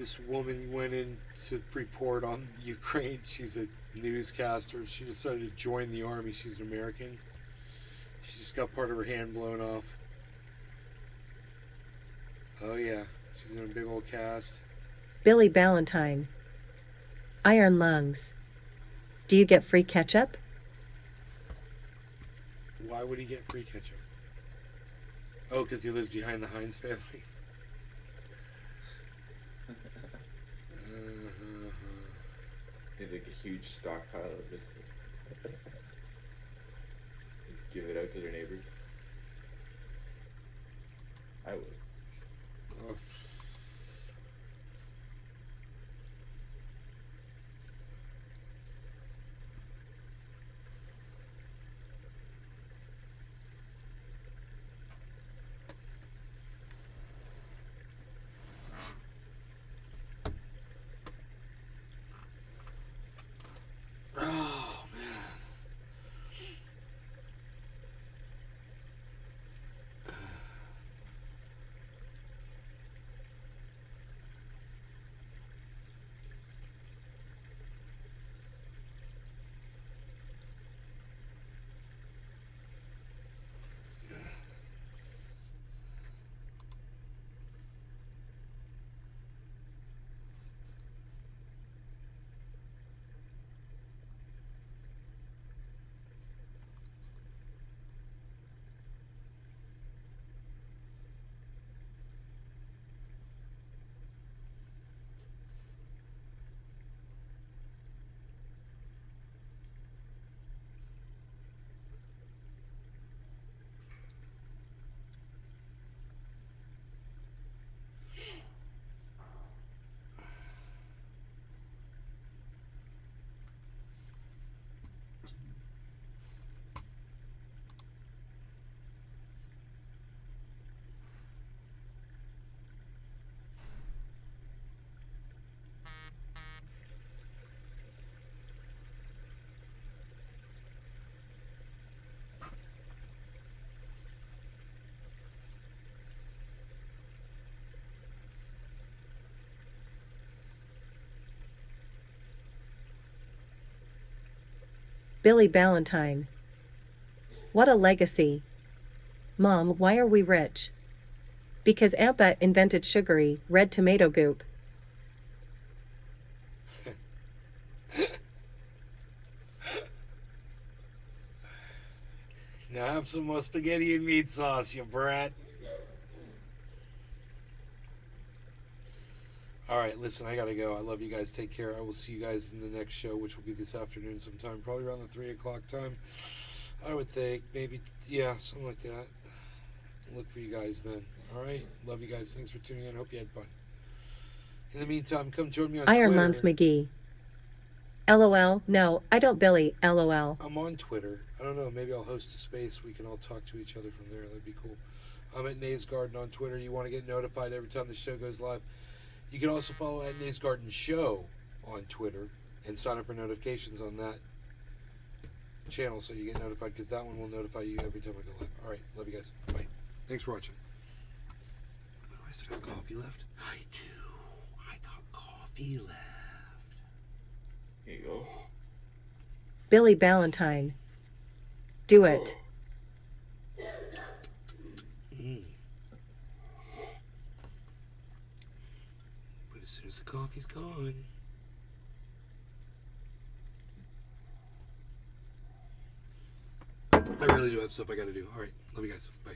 This woman went in to report on Ukraine. She's a newscaster. She decided to join the army. She's an American. She just got part of her hand blown off. Oh yeah, she's in a big old cast. Billy Ballantyne. Iron lungs. Do you get free ketchup? Why would he get free ketchup? Oh, because he lives behind the Heinz family. They like a huge stockpile of this. Give it out to their neighbors. I would. Oh. Oh man. Billy Ballantyne. What a legacy. Mom, why are we rich? Because Aunt Bet invented sugary, red tomato goop. Now have some more spaghetti and meat sauce, you brat. Alright, listen, I gotta go. I love you guys. Take care. I will see you guys in the next show, which will be this afternoon sometime. Probably around the 3 o'clock time. I would think. Maybe, yeah, something like that. Look for you guys then. Alright? Love you guys. Thanks for tuning in. Hope you had fun. In the meantime, come join me on Iron Twitter. lungs McGee. LOL. No, I don't Billy. LOL. I'm on Twitter. I don't know. Maybe I'll host a space. We can all talk to each other from there. That'd be cool. I'm at Nays Garden on Twitter. You want to get notified every time the show goes live. You can also follow at Nays Garden Show on Twitter and sign up for notifications on that channel so you get notified, because that one will notify you every time I go live. All right. Love you guys. Bye. Thanks for watching. Do I still got coffee left? I do. I got coffee left. Here you go. Billy Ballantyne. Do it. But as soon as the coffee's gone, I really do have stuff I gotta do. All right. Love you guys. Bye.